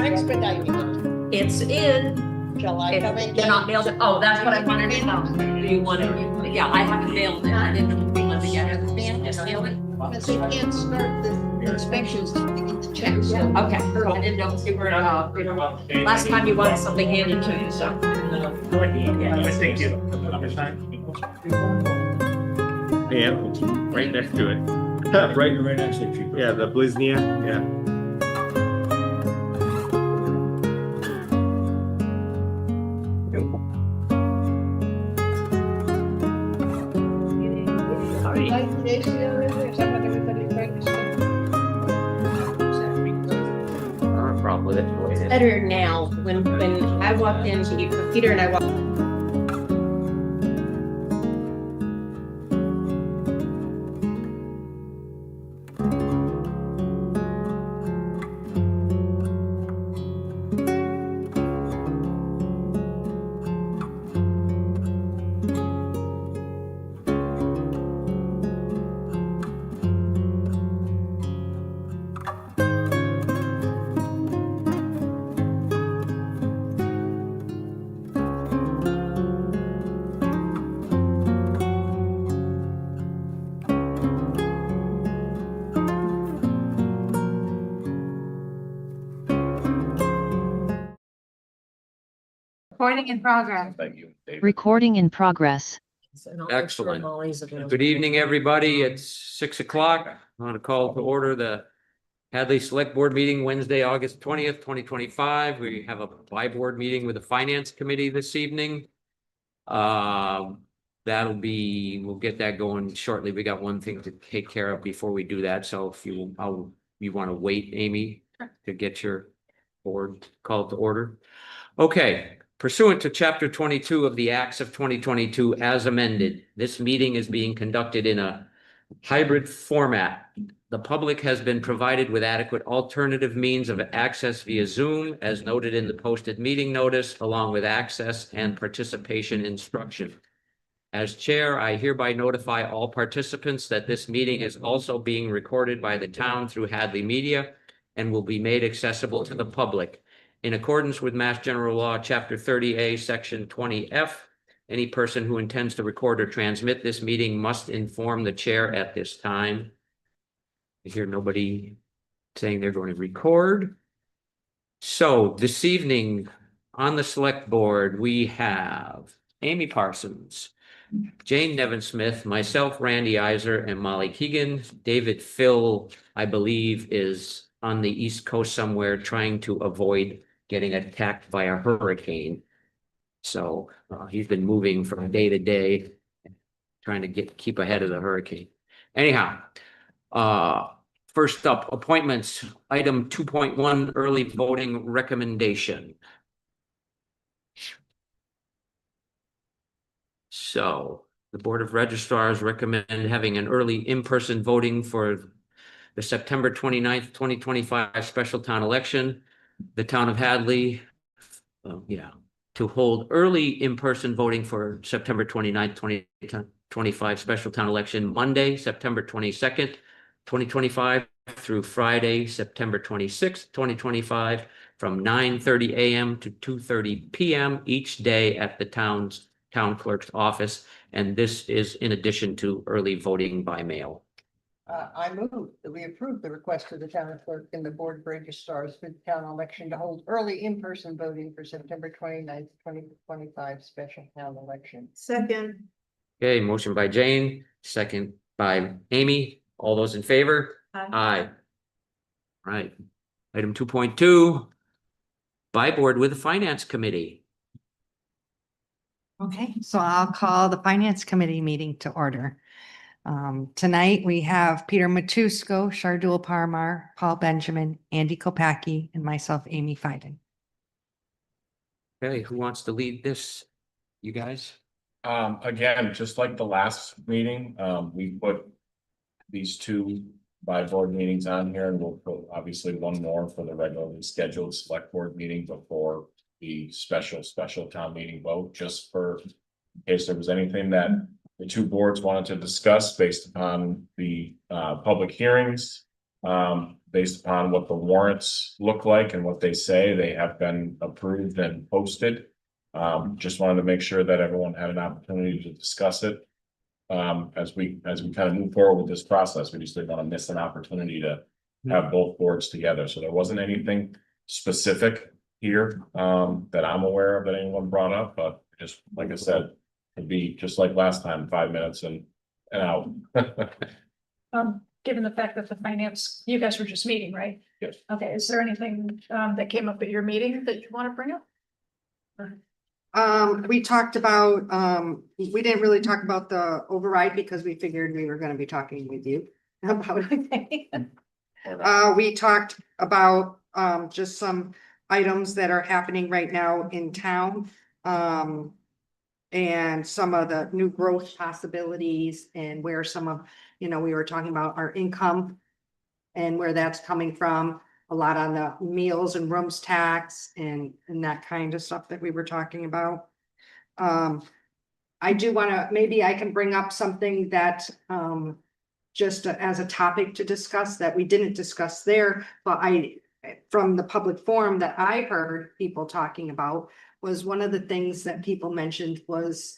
expediting it. It's in. Shall I come and They're get not it? mailed it. Oh, that's what I wanted to know. Do you want to, yeah, I haven't mailed it. I didn't know if you wanted to get it. Just mail it. Because they can't start the inspections till they get the checks. So Okay, so I didn't know if you were, last time you wanted something handed to you, so. Thank you. Yeah, right next to it. Right next to it. Yeah, the Bliznia, yeah. like today's the other day, is that what everybody's practicing? Problem with it. Better now, when I walked in, Peter and I walked. Recording in progress. Recording in progress. Excellent. Good evening, everybody. It's 6 o'clock. I want to call to order the Hadley Select Board meeting Wednesday, August 20th, 2025. We have a by-board meeting with the Finance Committee this evening. We'll get that going shortly. We got one thing to take care of before we do that. So if you want to wait, Amy, to get your board called to order. Okay. Pursuant to Chapter 22 of the Acts of 2022 as amended, this meeting is being conducted in a hybrid format. The public has been provided with adequate alternative means of access via Zoom, as noted in the posted meeting notice, along with access and participation instruction. As chair, I hereby notify all participants that this meeting is also being recorded by the town through Hadley Media and will be made accessible to the public. In accordance with Mass General Law, Chapter 30A, Section 20F, any person who intends to record or transmit this meeting must inform the chair at this time. I hear nobody saying they're going to record. So this evening on the select board, we have Amy Parsons, Jane Nevin-Smith, myself, Randy Iser, and Molly Keegan. David Phil, I believe, is on the East Coast somewhere trying to avoid getting attacked by a hurricane. So he's been moving from day to day, trying to keep ahead of the hurricane. Anyhow, first up, appointments, item 2.1, early voting recommendation. So the Board of Registrars recommend having an early in-person voting for the September 29th, 2025 special town election. The town of Hadley, to hold early in-person voting for September 29th, 2025 special town election, Monday, September 22nd, 2025 through Friday, September 26th, 2025 from 9:30 a.m. to 2:30 p.m. each day at the town clerk's office. And this is in addition to early voting by mail. I move that we approve the request of the town clerk and the board of registrars for the town election to hold early in-person voting for September 29th, 2025 special town election. Second. Okay, motion by Jane, second by Amy. All those in favor? Aye. Right. Item 2.2, by board with the Finance Committee. Okay, so I'll call the Finance Committee meeting to order. Tonight we have Peter Matusko, Shardul Parmar, Paul Benjamin, Andy Kopacki, and myself, Amy Fiden. Okay, who wants to lead this? You guys? Again, just like the last meeting, we put these two by board meetings on here, and we'll put obviously one more for the regularly scheduled select board meeting before the special town meeting vote, just for in case there was anything that the two boards wanted to discuss based upon the public hearings Based upon what the warrants look like and what they say, they have been approved and posted. Just wanted to make sure that everyone had an opportunity to discuss it. As we kind of move forward with this process, we just didn't want to miss an opportunity to have both boards together. So there wasn't anything specific here, that I'm aware of that anyone brought up, but just like I said, it'd be just like last time, 5 minutes and out. Given the fact that the finance, you guys were just meeting, right? Yes. Okay, is there anything that came up at your meeting that you want to bring up? We talked about, we didn't really talk about the override because we figured we were gonna be talking with you about it. We talked about, just some items that are happening right now in town. And some of the new growth possibilities and where some of, we were talking about our income and where that's coming from, a lot on the meals and rooms tax and that kind of stuff that we were talking about. I do want to, maybe I can bring up something that, just as a topic to discuss that we didn't discuss there, but from the public forum that I heard people talking about was one of the things that people mentioned was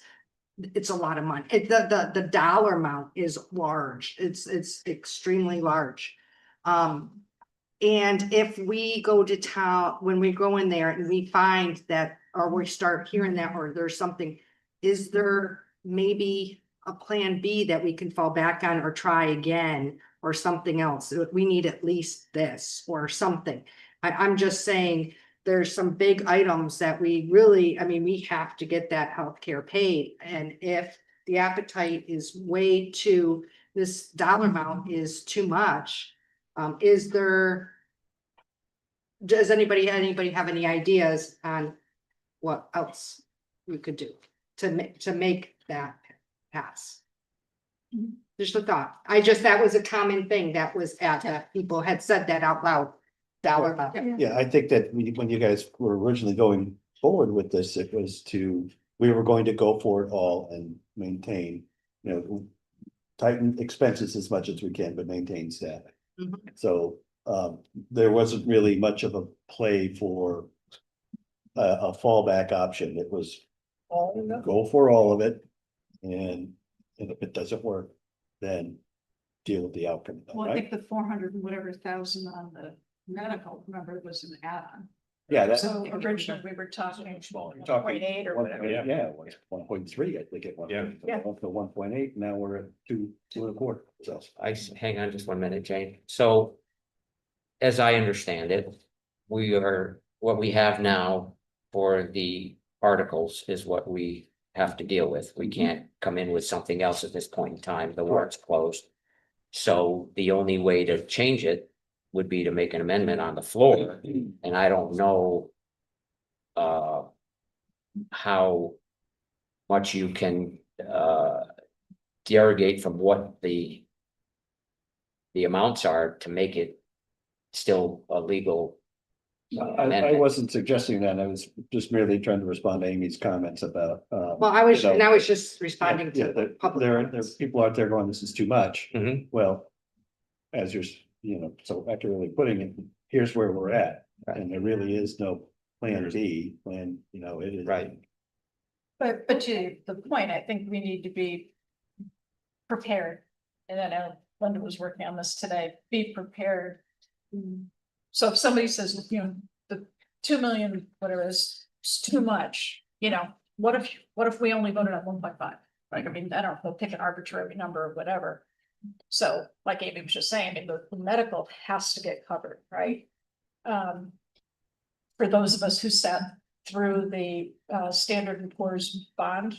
it's a lot of money. The dollar amount is large. It's extremely large. And if we go to town, when we go in there and we find that, or we start hearing that, or there's something, is there maybe a plan B that we can fall back on or try again or something else? We need at least this or something. I'm just saying there's some big items that we really, we have to get that healthcare paid. And if the appetite is way too, this dollar amount is too much, does anybody have any ideas on what else we could do to make that pass? Just a thought. That was a common thing that was people had said that out loud. Dollar amount. Yeah, I think that when you guys were originally going forward with this, it was we were going to go for it all and maintain, tighten expenses as much as we can, but maintain staff. Mhm. So, there wasn't really much of a play for a fallback option. It was go for all of it. And if it doesn't work, then deal with the outcome. Well, I Right? think the 400 and whatever thousand on the medical, remember, was an add-on. Yeah, that's. So originally we were talking 1.8 or One- whatever. yeah. Yeah, it was 1.3, I think it was. Yeah. Yeah. Up to 1.8, now we're at 2.25, so. Hang on just 1 minute, Jane. So as I understand it, what we have now for the articles is what we have to deal with. We can't come in with something else at this point in time. The warrant's closed. So the only way to change it would be to make an amendment on the floor, and I don't know how much you can derogate from what the amounts are to make it still a legal. I wasn't suggesting that, I was just merely trying to respond to Amy's comments about. Well, I was just responding Yeah, to there, public. there are comments. people out there going, this is too much. Mhm. Well, as you're, so accurately putting it, here's where we're at. Right. And there really is no plan B, when, it is. Right. But to the point, I think we need to be prepared. And I know Linda was working on this today, be prepared. So if somebody says, the 2 million, whatever is too much, what if we only voted on 1.5? Like, I don't know, they'll pick an arbitrary number or whatever. So like Amy was just saying, the medical has to get covered, right? For those of us who sat through the Standard & Poor's bond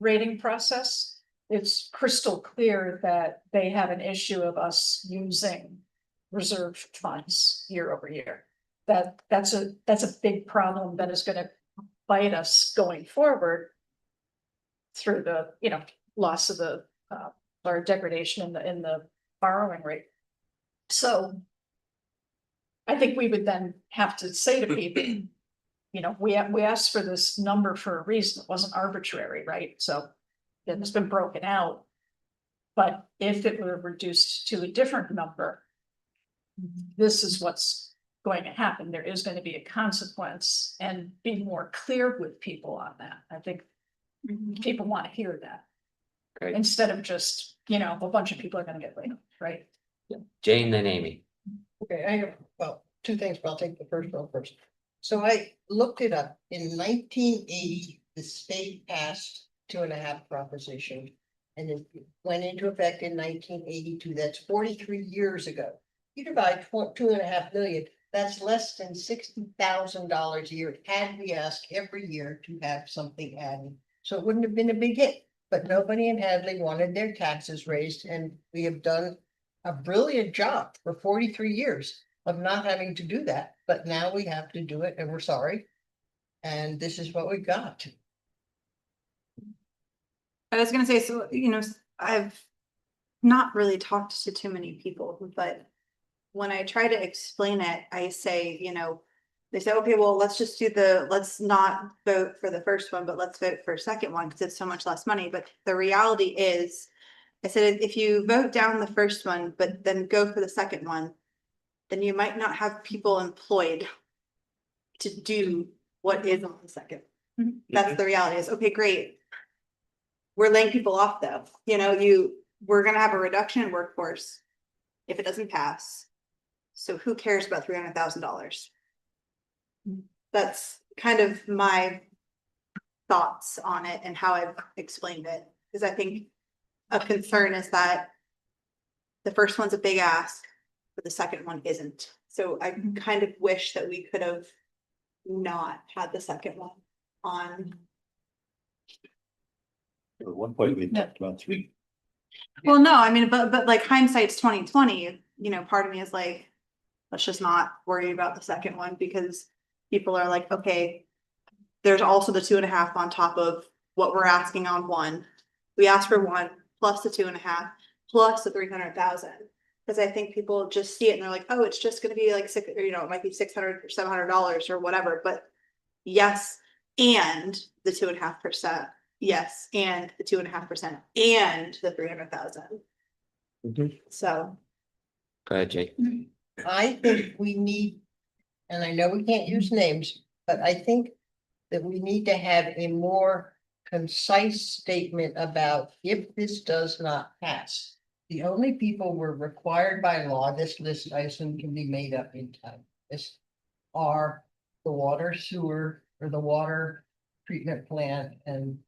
rating process, it's crystal clear that they have an issue of us using reserve funds year over year. That's a big problem that is gonna bite us going forward through the, loss of the or degradation in the borrowing rate. So I think we would then have to say to people, we asked for this number for a reason. It wasn't arbitrary, right? So it's been broken out. But if it were reduced to a different number, this is what's going to happen. There is going to be a consequence, and be more clear with people on that. I think people want to hear that. Okay. Instead of just, a bunch of people are gonna get laid off, right? Jane, then Amy. Okay, I have, well, two things, but I'll take the first one first. So I looked it up. In 1980, the state passed 2.5 proposition. And it went into effect in 1982. That's 43 years ago. You divide 2.5 million, that's less than $60,000 a year. Had we asked every year to have something added. So it wouldn't have been a big hit, but nobody in Hadley wanted their taxes raised, and we have done a brilliant job for 43 years of not having to do that, but now we have to do it, and we're sorry. And this is what we got. I was gonna say, so, I've not really talked to too many people, but when I try to explain it, I say, they say, okay, well, let's not vote for the first one, but let's vote for a second one because it's so much less money. But the reality is, I said, if you vote down the first one, but then go for the second one, then you might not have people employed to do what is on the second. That's the reality is, okay, great. We're laying people off though, we're gonna have a reduction in workforce if it doesn't pass. So who cares about $300,000? That's kind of my thoughts on it and how I've explained it, because I think a concern is that the first one's a big ask, but the second one isn't. So I kind of wish that we could have not had the second one on. At one point, we talked about 3. Well, no, I mean, but like hindsight's 2020, part of me is like, let's just not worry about the second one because people are like, okay, there's also the 2.5 on top of what we're asking on one. We asked for 1 plus the 2.5 plus the 300,000. Because I think people just see it and they're like, oh, it's just going to be like $600, it might be $600 or $700 or whatever. But yes, and the 2.5%. Yes, and the 2.5% and the 300,000. So. Go ahead, Jane. I think we need, and I know we can't use names, but I think that we need to have a more concise statement about if this does not pass. The only people were required by law, this list I assume can be made up in time, this are the water sewer or the water treatment plant and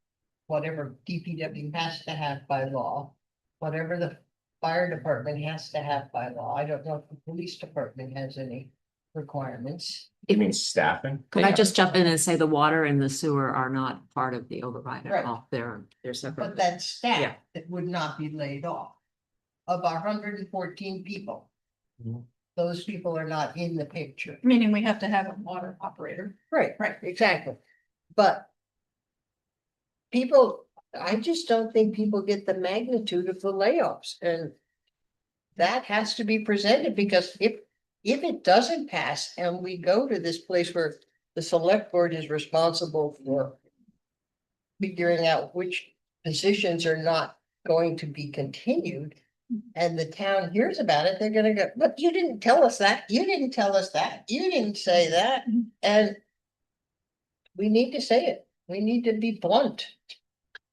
whatever DPW has to have by law, whatever the fire department has to have by law. I don't know if the police department has any requirements. You mean staffing? Could I just jump in and say the water and the sewer are not part of the override Right. at all? They're But separate. that's staff Yeah. that would not be laid off. Of our 114 people. Mhm. Those people are not in the picture. Meaning we have to have a water operator. Right, exactly. But people, I just don't think people get the magnitude of the layoffs, and that has to be presented, because if it doesn't pass and we go to this place where the select board is responsible for figuring out which positions are not going to be continued, and the town hears about it, they're gonna go, but you didn't tell us that, you didn't tell us that, you didn't say that, and we need to say it, we need to be blunt.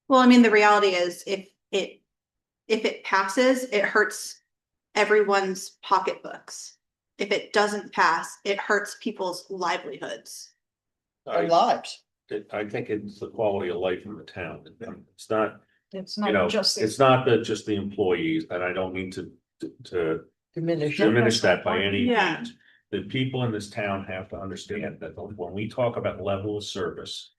Well, I mean, the reality is if it passes, it hurts everyone's pocketbooks. If it doesn't pass, it hurts people's livelihoods. Our lives. I think it's the quality of life in the town. It's not, It's you know, not just. it's not just the employees, and I don't mean to Diminish. diminish that by any Yeah. means. The people in this town have to understand that when we talk about level of service,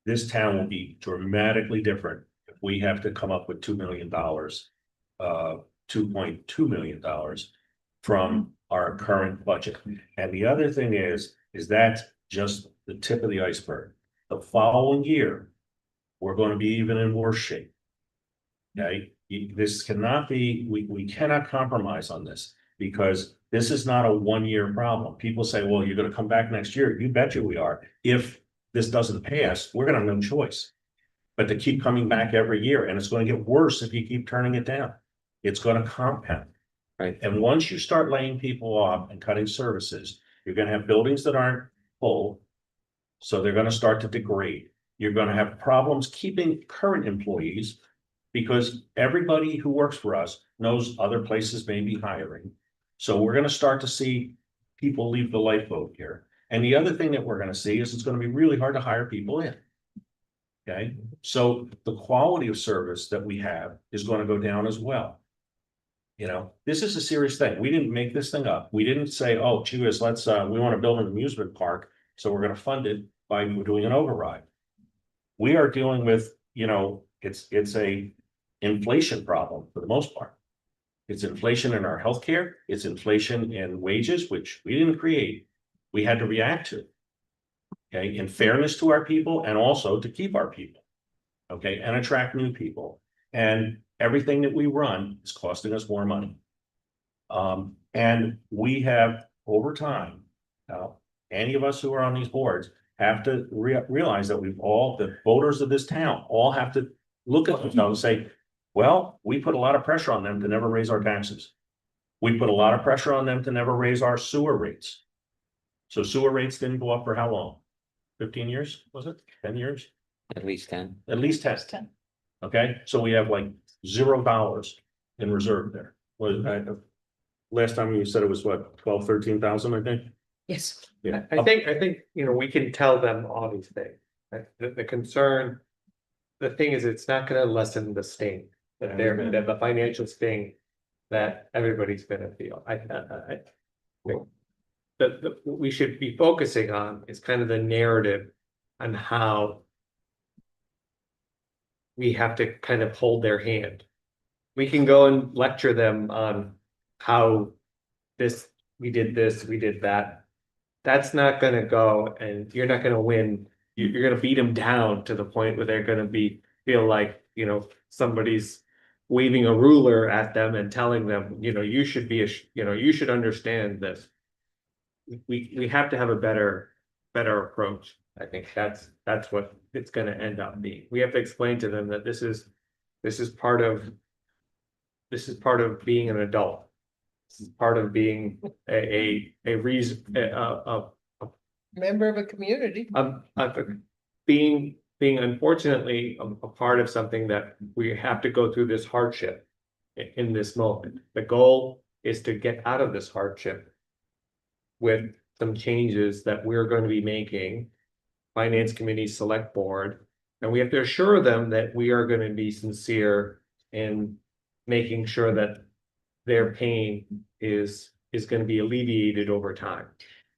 this town will be dramatically different if we have to come up with $2 million, $2.2 million from our current budget. And the other thing is that's just the tip of the iceberg. The following year, we're going to be even in worse shape. Okay, this cannot be, we cannot compromise on this, because this is not a 1-year problem. People say, well, you're going to come back next year. You betcha we are. If this doesn't pass, we're going to have no choice but to keep coming back every year. And it's going to get worse if you keep turning it down. It's going to compound. Right. And once you start laying people off and cutting services, you're gonna have buildings that aren't full. So they're gonna start to degrade. You're gonna have problems keeping current employees. Because everybody who works for us knows other places may be hiring. So we're gonna start to see people leave the lifeboat here. And the other thing that we're gonna see is it's gonna be really hard to hire people in. Okay, so the quality of service that we have is gonna go down as well. You know, this is a serious thing. We didn't make this thing up. We didn't say, oh, gee whiz, let's, we wanna build an amusement park, so we're gonna fund it by doing an override. We are dealing with, you know, it's a inflation problem for the most part. It's inflation in our healthcare, it's inflation in wages, which we didn't create, we had to react to. Okay, in fairness to our people and also to keep our people. Okay, and attract new people. And everything that we run is costing us more money. And we have over time, now, any of us who are on these boards have to realize that the voters of this town all have to look at themselves and say, well, we put a lot of pressure on them to never raise our taxes. We put a lot of pressure on them to never raise our sewer rates. So sewer rates didn't go up for how long? 15 years, was it? 10 years? At least 10. At least 10. 10. Okay, so we have like $0 in reserve there. Last time you said it was what, 12, 13,000, I think? Yes. Yeah. I think, you know, we can tell them all these things. Right? The concern, the thing is, it's not gonna lessen the sting that that the financial sting that everybody's gonna feel. What we should be focusing on is kind of the narrative on how we have to kind of hold their hand. We can go and lecture them on how we did this, we did that. That's not gonna go, and you're not gonna win. You're gonna beat them down to the point where they're gonna feel like, you know, somebody's waving a ruler at them and telling them, you know, you should you should understand this. We have to have a better approach. I think that's what it's gonna end up being. We have to explain to them that this is part of being an adult. This is part of being a reason, Member of a community. being unfortunately a part of something that we have to go through this hardship in this moment. The goal is to get out of this hardship with some changes that we're going to be making, finance committee, select board, and we have to assure them that we are going to be sincere in making sure that their pain is going to be alleviated over time.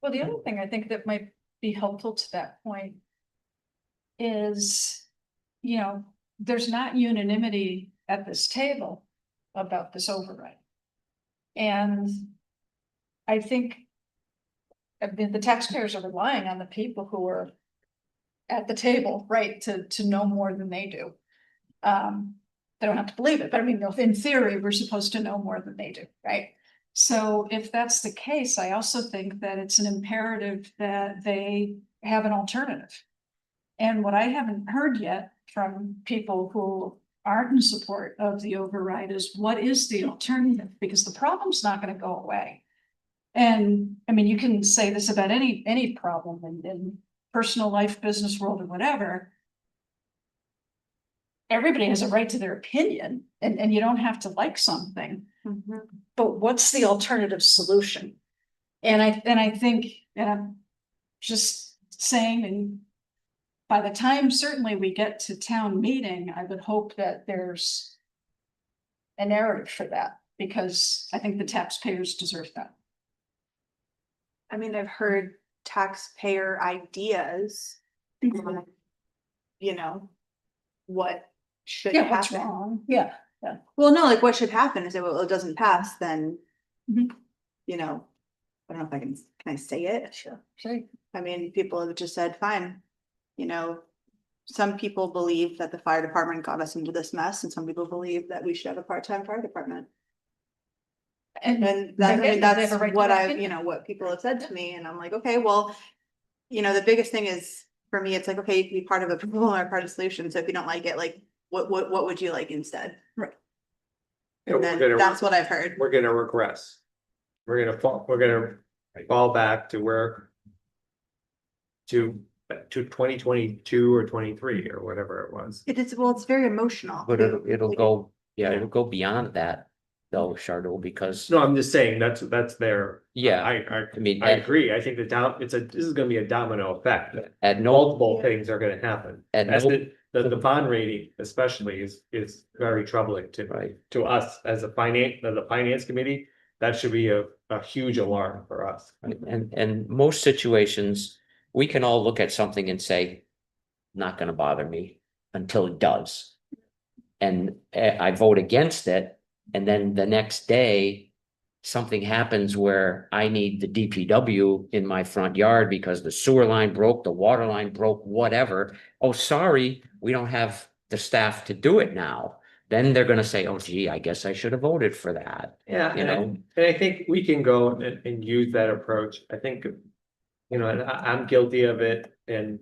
Well, the other thing I think that might be helpful to that point is, you know, there's not unanimity at this table about this override. And I think, I mean, the taxpayers are relying on the people who are at the table, right, to know more than they do. They don't have to believe it, but I mean, in theory, we're supposed to know more than they do, right? So if that's the case, I also think that it's an imperative that they have an alternative. And what I haven't heard yet from people who aren't in support of the override is, what is the alternative? Because the problem's not going to go away. And I mean, you can say this about any problem in personal life, business world, or whatever. Everybody has a right to their opinion, and you don't have to like something. But what's the alternative solution? And I think, and I'm just saying, and by the time certainly we get to town meeting, I would hope that there's a narrative for that, because I think the taxpayers deserve that. I mean, I've heard taxpayer ideas. You know, what should Yeah, what's happen. wrong? Yeah. Well, no, like what should happen is that, well, it doesn't pass, then. Mhm. You know, I don't know if can I say it? Sure. Say. I mean, people have just said, fine. You know, some people believe that the fire department got us into this mess, and some people believe that we should have a part-time fire department. And that, I mean, that's what what people have said to me, and I'm like, okay, well, you know, the biggest thing is, for me, it's like, okay, you can be part of a problem or part of the solution, so if you don't like it, like, what would you like instead? Right. You know, And then that's what I've heard. we're gonna regress. We're gonna fall back to where. To 2022 or 23 or whatever it was. It is, well, it's very emotional. But it'll go, yeah, it'll go beyond that though, Shardo, because, No, I'm just saying, that's their. yeah, I mean, I agree, I think this is gonna be a domino effect. at no, Multiple things are gonna happen. at That's no, the bond rating especially is very troubling right. to us as the finance committee. That should be a huge alarm for us. And most situations, we can all look at something and say, not gonna bother me until it does. And I vote against it, and then the next day, something happens where I need the DPW in my front yard because the sewer line broke, the water line broke, whatever. Oh, sorry, we don't have the staff to do it now. Then they're gonna say, oh gee, I guess I should have voted for that. Yeah, You and know? I think we can go and use that approach. I think, you know, and I'm guilty of it, and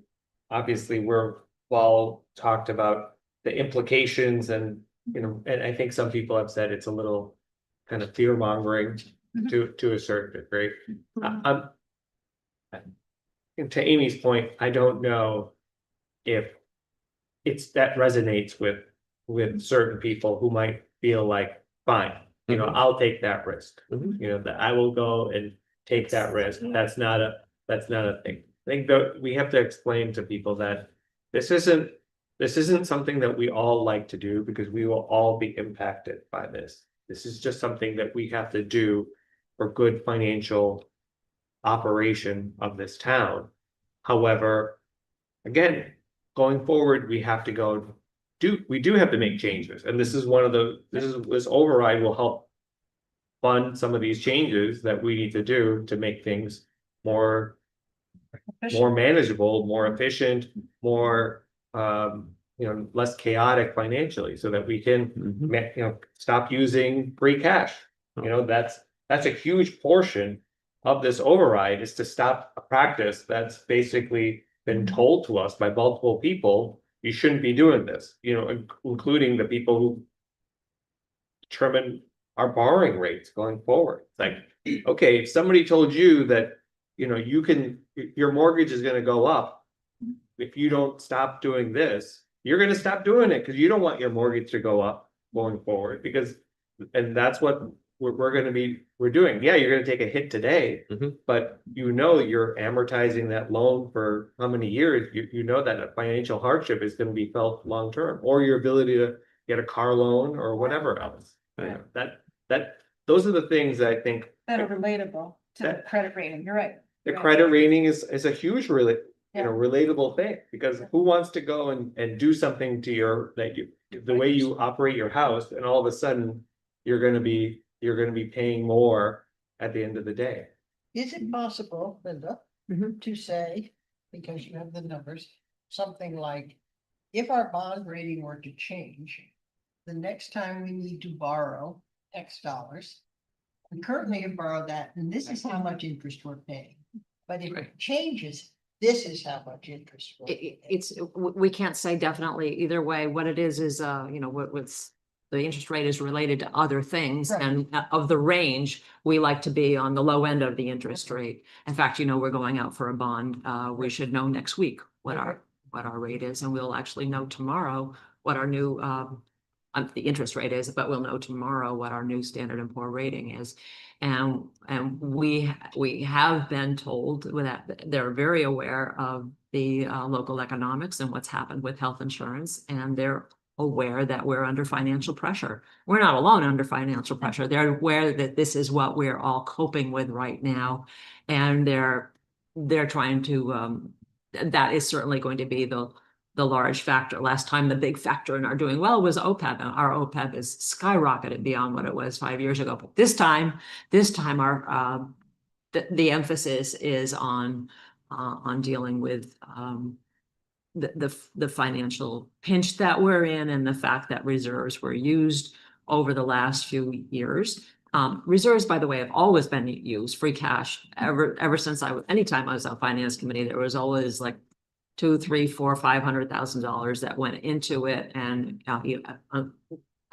obviously we're all talked about the implications and, you know, and I think some people have said it's a little kind of fear mongering to a certain degree. I'm and to Amy's point, I don't know if it's that resonates with certain people who might feel like, fine, you know, I'll take that risk. Mhm. You know, that I will go and take that risk. That's not a thing. I think that we have to explain to people that this isn't something that we all like to do, because we will all be impacted by this. This is just something that we have to do for good financial operation of this town. However, again, going forward, we have to we do have to make changes, and this override will help fund some of these changes that we need to do to make things more manageable, more efficient, more less chaotic financially, so that we can stop using free cash. You know, that's a huge portion of this override, is to stop a practice that's basically been told to us by multiple people, you shouldn't be doing this, you know, including the people who determine our borrowing rates going forward. It's like, okay, if somebody told you that, you know, your mortgage is gonna go up if you don't stop doing this, you're gonna stop doing it because you don't want your mortgage to go up going forward, and that's what we're doing. Yeah, you're gonna take a hit today, but you know you're amortizing that loan for how many years? You know that a financial hardship is gonna be felt long term, or your ability to get a car loan or whatever else. Right. Those are the things that I think That are relatable to the credit rating, you're right. the Right. credit rating is a huge relatable thing, because who wants to go and do something to the way you operate your house, and all of a sudden you're gonna be paying more at the end of the day. Is it possible, Linda, to say, because you have the numbers, something like, if our bond rating were to change, the next time we need to borrow X dollars, we currently have borrowed that, and this is how much interest we're paying. But if it changes, this is how much interest. we're paying. We can't say definitely either way. What it is, what's the interest rate is related to other things, Right. and of the range, we like to be on the low end of the interest rate. In fact, we're going out for a bond. We should know next week what our rate is, and we'll actually know tomorrow what our new the interest rate is, but we'll know tomorrow what our new Standard & Poor rating is. And we have been told that they're very aware of the local economics and what's happened with health insurance, and they're aware that we're under financial pressure. We're not alone under financial pressure. They're aware that this is what we're all coping with right now, and they're trying to that is certainly going to be the large factor. Last time, the big factor in our doing well was OPEB. And our OPEB is skyrocketed beyond what it was 5 years ago. But this time our the emphasis is on dealing with the financial pinch that we're in, and the fact that reserves were used over the last few years. Reserves, by the way, have always been used. Free cash ever since anytime I was on finance committee, there was always like $200,000, $300,000, $400,000, $500,000 that went into it, and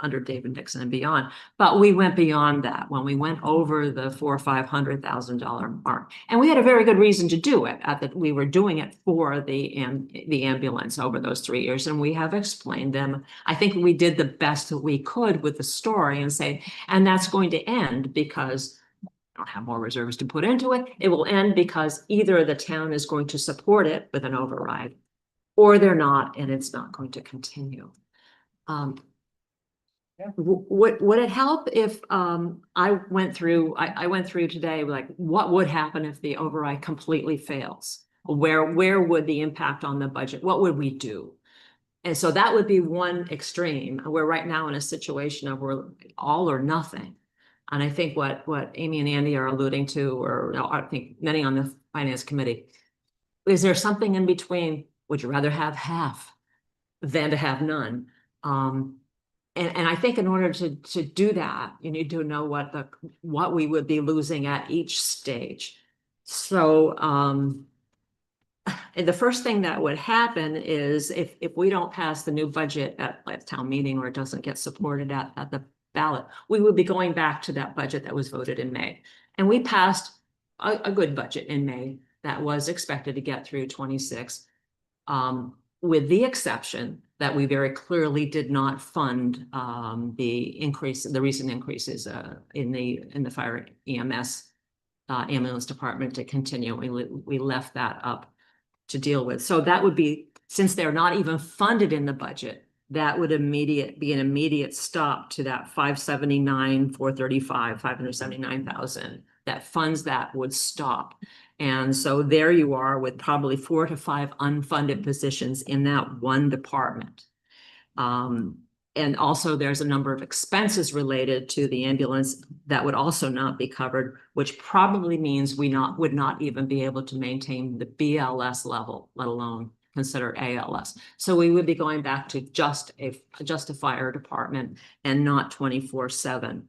under David Nixon and beyond. But we went beyond that when we went over the $400,000 or $500,000 mark. And we had a very good reason to do it we were doing it for the ambulance over those 3 years. And we have explained them. I think we did the best that we could with the story and say, and that's going to end because we don't have more reserves to put into it. It will end because either the town is going to support it with an override or they're not, and it's not going to continue. Would it help if I went through today, like, what would happen if the override completely fails? Where would the impact on the budget? What would we do? And so that would be one extreme. We're right now in a situation of we're all or nothing. And I think what Amy and Andy are alluding to, or I think many on the finance committee, is there something in between? Would you rather have half than to have none? And I think in order to do that, you need to know what we would be losing at each stage. So the first thing that would happen is if we don't pass the new budget at town meeting, or it doesn't get supported at the ballot, we would be going back to that budget that was voted in May. And we passed a good budget in May that was expected to get through 26, with the exception that we very clearly did not fund the recent increases in the fire EMS ambulance department to continue. We left that up to deal with. So that would be, since they're not even funded in the budget, that would be an immediate stop to that 579,000 that funds that would stop. And so there you are with probably 4 to 5 unfunded positions in that one department. And also there's a number of expenses related to the ambulance that would also not be covered, which probably means we would not even be able to maintain the BLS level, let alone consider ALS. So we would be going back to just a fire department and not 24/7.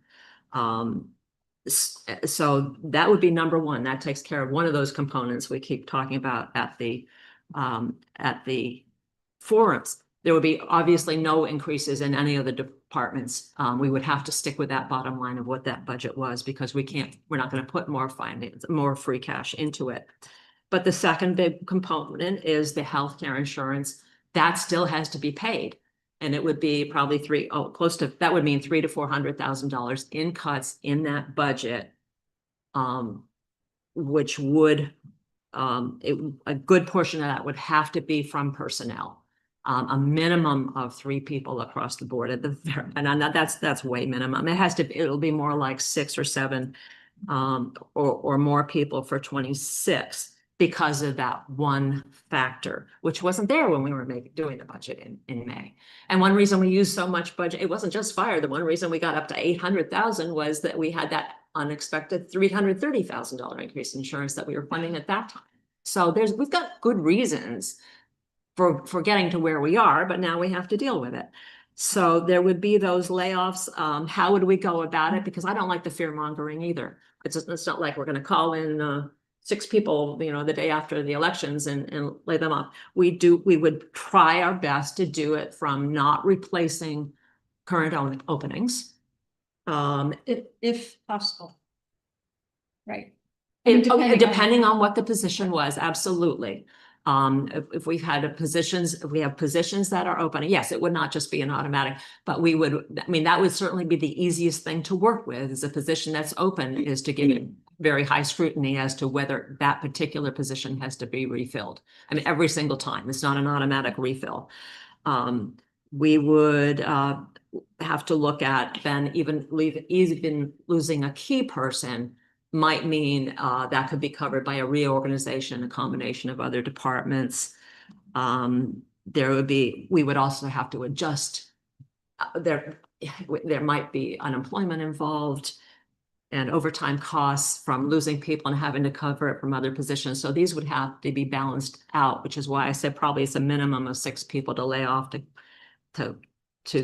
So that would be number one. That takes care of one of those components we keep talking about at the forums. There would be obviously no increases in any of the departments. We would have to stick with that bottom line of what that budget was, because we're not going to put more free cash into it. But the second big component is the healthcare insurance. That still has to be paid. And it would be probably that would mean $300,000 to $400,000 in cuts in that budget, which would, a good portion of that would have to be from personnel. A minimum of 3 people across the board and that's way minimum. It'll be more like 6 or 7 or more people for 26 because of that one factor, which wasn't there when we were doing the budget in May. And one reason we used so much budget, it wasn't just fire. The one reason we got up to 800,000 was that we had that unexpected $330,000 increase in insurance that we were funding at that time. So we've got good reasons for getting to where we are, but now we have to deal with it. So there would be those layoffs. How would we go about it? Because I don't like the fear mongering either. It's not like we're going to call in 6 people, the day after the elections and lay them off. We would try our best to do it from not replacing current openings. If possible. Right. Depending on what the position was, absolutely. If we have positions that are open, yes, it would not just be an automatic, but that would certainly be the easiest thing to work with, is a position that's open, is to give it very high scrutiny as to whether that particular position has to be refilled. I mean, every single time. It's not an automatic refill. We would have to look at then even losing a key person might mean that could be covered by a reorganization, a combination of other departments. We would also have to adjust. There might be unemployment involved and overtime costs from losing people and having to cover it from other positions. So these would have to be balanced out, which is why I said probably it's a minimum of 6 people to lay off to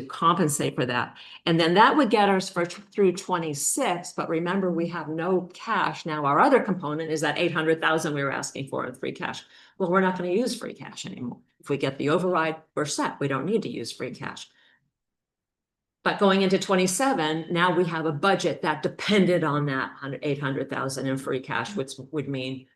compensate for that. And then that would get us through 26, but remember, we have no cash. Now, our other component is that 800,000 we were asking for in free cash. Well, we're not going to use free cash anymore. If we get the override, we're set. We don't need to use free cash. But going into 27, now we have a budget that depended on that 800,000 in free cash, which would mean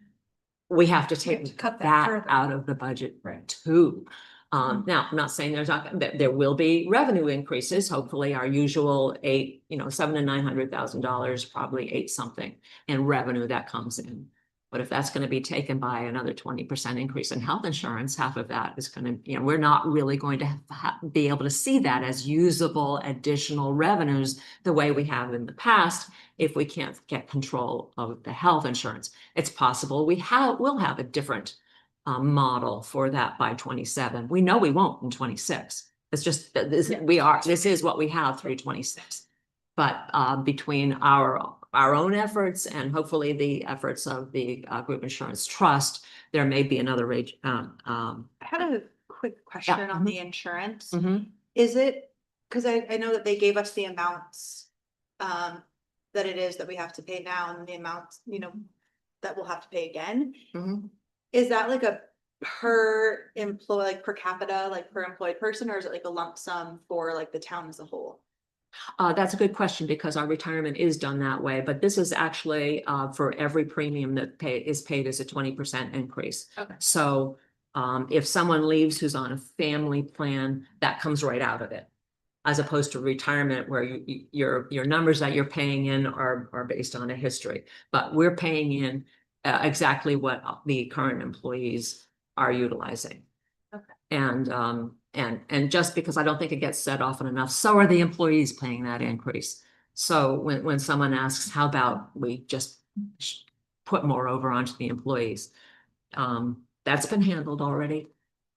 we have to We have take to cut that that further. out of the budget Right. too. Now, I'm not saying there's not, there will be revenue increases, hopefully our usual $700,000 to $900,000, probably 8 something in revenue that comes in. But if that's gonna be taken by another 20% increase in health insurance, half of that is gonna, we're not really going to be able to see that as usable additional revenues the way we have in the past if we can't get control of the health insurance. It's possible we'll have a different model for that by 27. We know we won't in 26. It's just that this is what we have through 26. But between our own efforts and hopefully the efforts of the group insurance trust, there may be another rate. I had a quick question on the insurance. Mhm. Is it, because I know that they gave us the amounts that it is that we have to pay now and the amounts, that we'll have to pay again. Mhm. Is that like a per employee, like per capita, like per employed person, or is it like a lump sum for like the town as a whole? That's a good question because our retirement is done that way, but this is actually for every premium that is paid as a 20% increase. Okay. So if someone leaves who's on a family plan, that comes right out of it. As opposed to retirement where your numbers that you're paying in are based on a history, but we're paying in exactly what the current employees are utilizing. Okay. And just because I don't think it gets said often enough, so are the employees paying that increase. So when someone asks, how about we just put more over onto the employees? That's been handled already.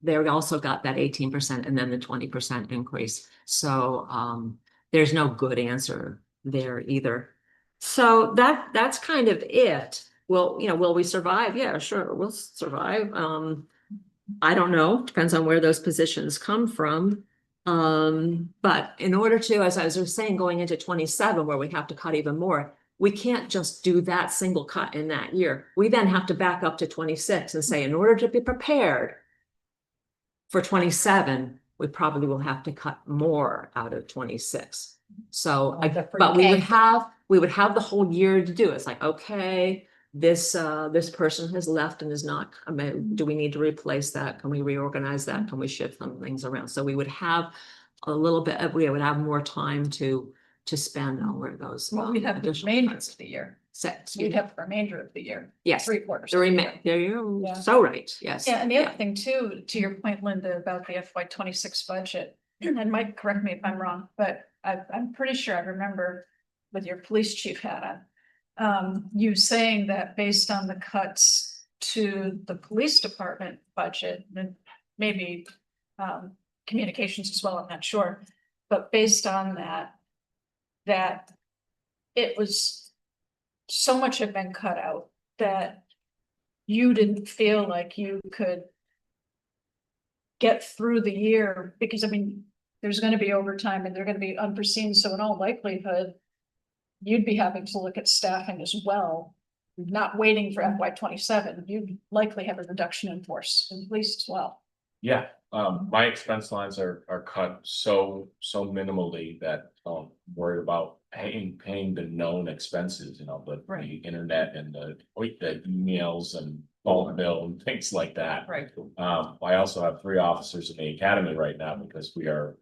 They also got that 18% and then the 20% increase. So there's no good answer there either. So that's kind of it. Well, will we survive? Yeah, sure, we'll survive. I don't know, depends on where those positions come from. But in order to, as I was saying, going into 27, where we have to cut even more, we can't just do that single cut in that year. We then have to back up to 26 and say, in order to be prepared for 27, we probably will have to cut more out of 26. So, but we would have the whole year to do it. It's like, okay, this person has left and is not, do we need to replace that? Can we reorganize that? Can we shift some things around? So we would have a little bit, we would have more time to spend on where those. Well, we'd have the additional remainder cuts. of the year. Set. We'd have the remainder of the year. Yes. 3/4. The remainder, you're Yeah. so right, yes. Yeah, and the other thing too, to your point, Linda, about the FY 26 budget, and Mike, correct me if I'm wrong, but I'm pretty sure I remember with your police chief hat on, you saying that based on the cuts to the police department budget, and maybe communications as well, I'm not sure, but based on that it was, so much had been cut out that you didn't feel like you could get through the year, because there's gonna be overtime and they're gonna be unforeseen, so in all likelihood, you'd be having to look at staffing as well, not waiting for FY 27, you'd likely have a reduction in force, at least as well. Yeah, my expense lines are cut so minimally that I'm worried about paying the known expenses, the internet and the emails and phone bill and things like that. Right. I also have 3 officers in the academy right now because we are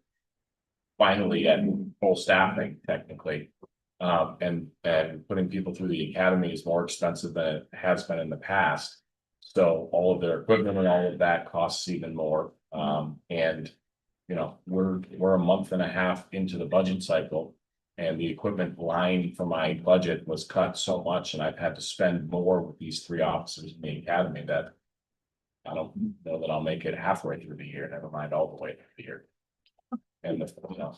finally at full staffing technically. And putting people through the academy is more expensive than it has been in the past. So all of their equipment and all of that costs even more. And we're a month and a half into the budget cycle. And the equipment line for my budget was cut so much, and I've had to spend more with these 3 officers in the academy that I don't know that I'll make it halfway through the year, never mind all the way through the year. And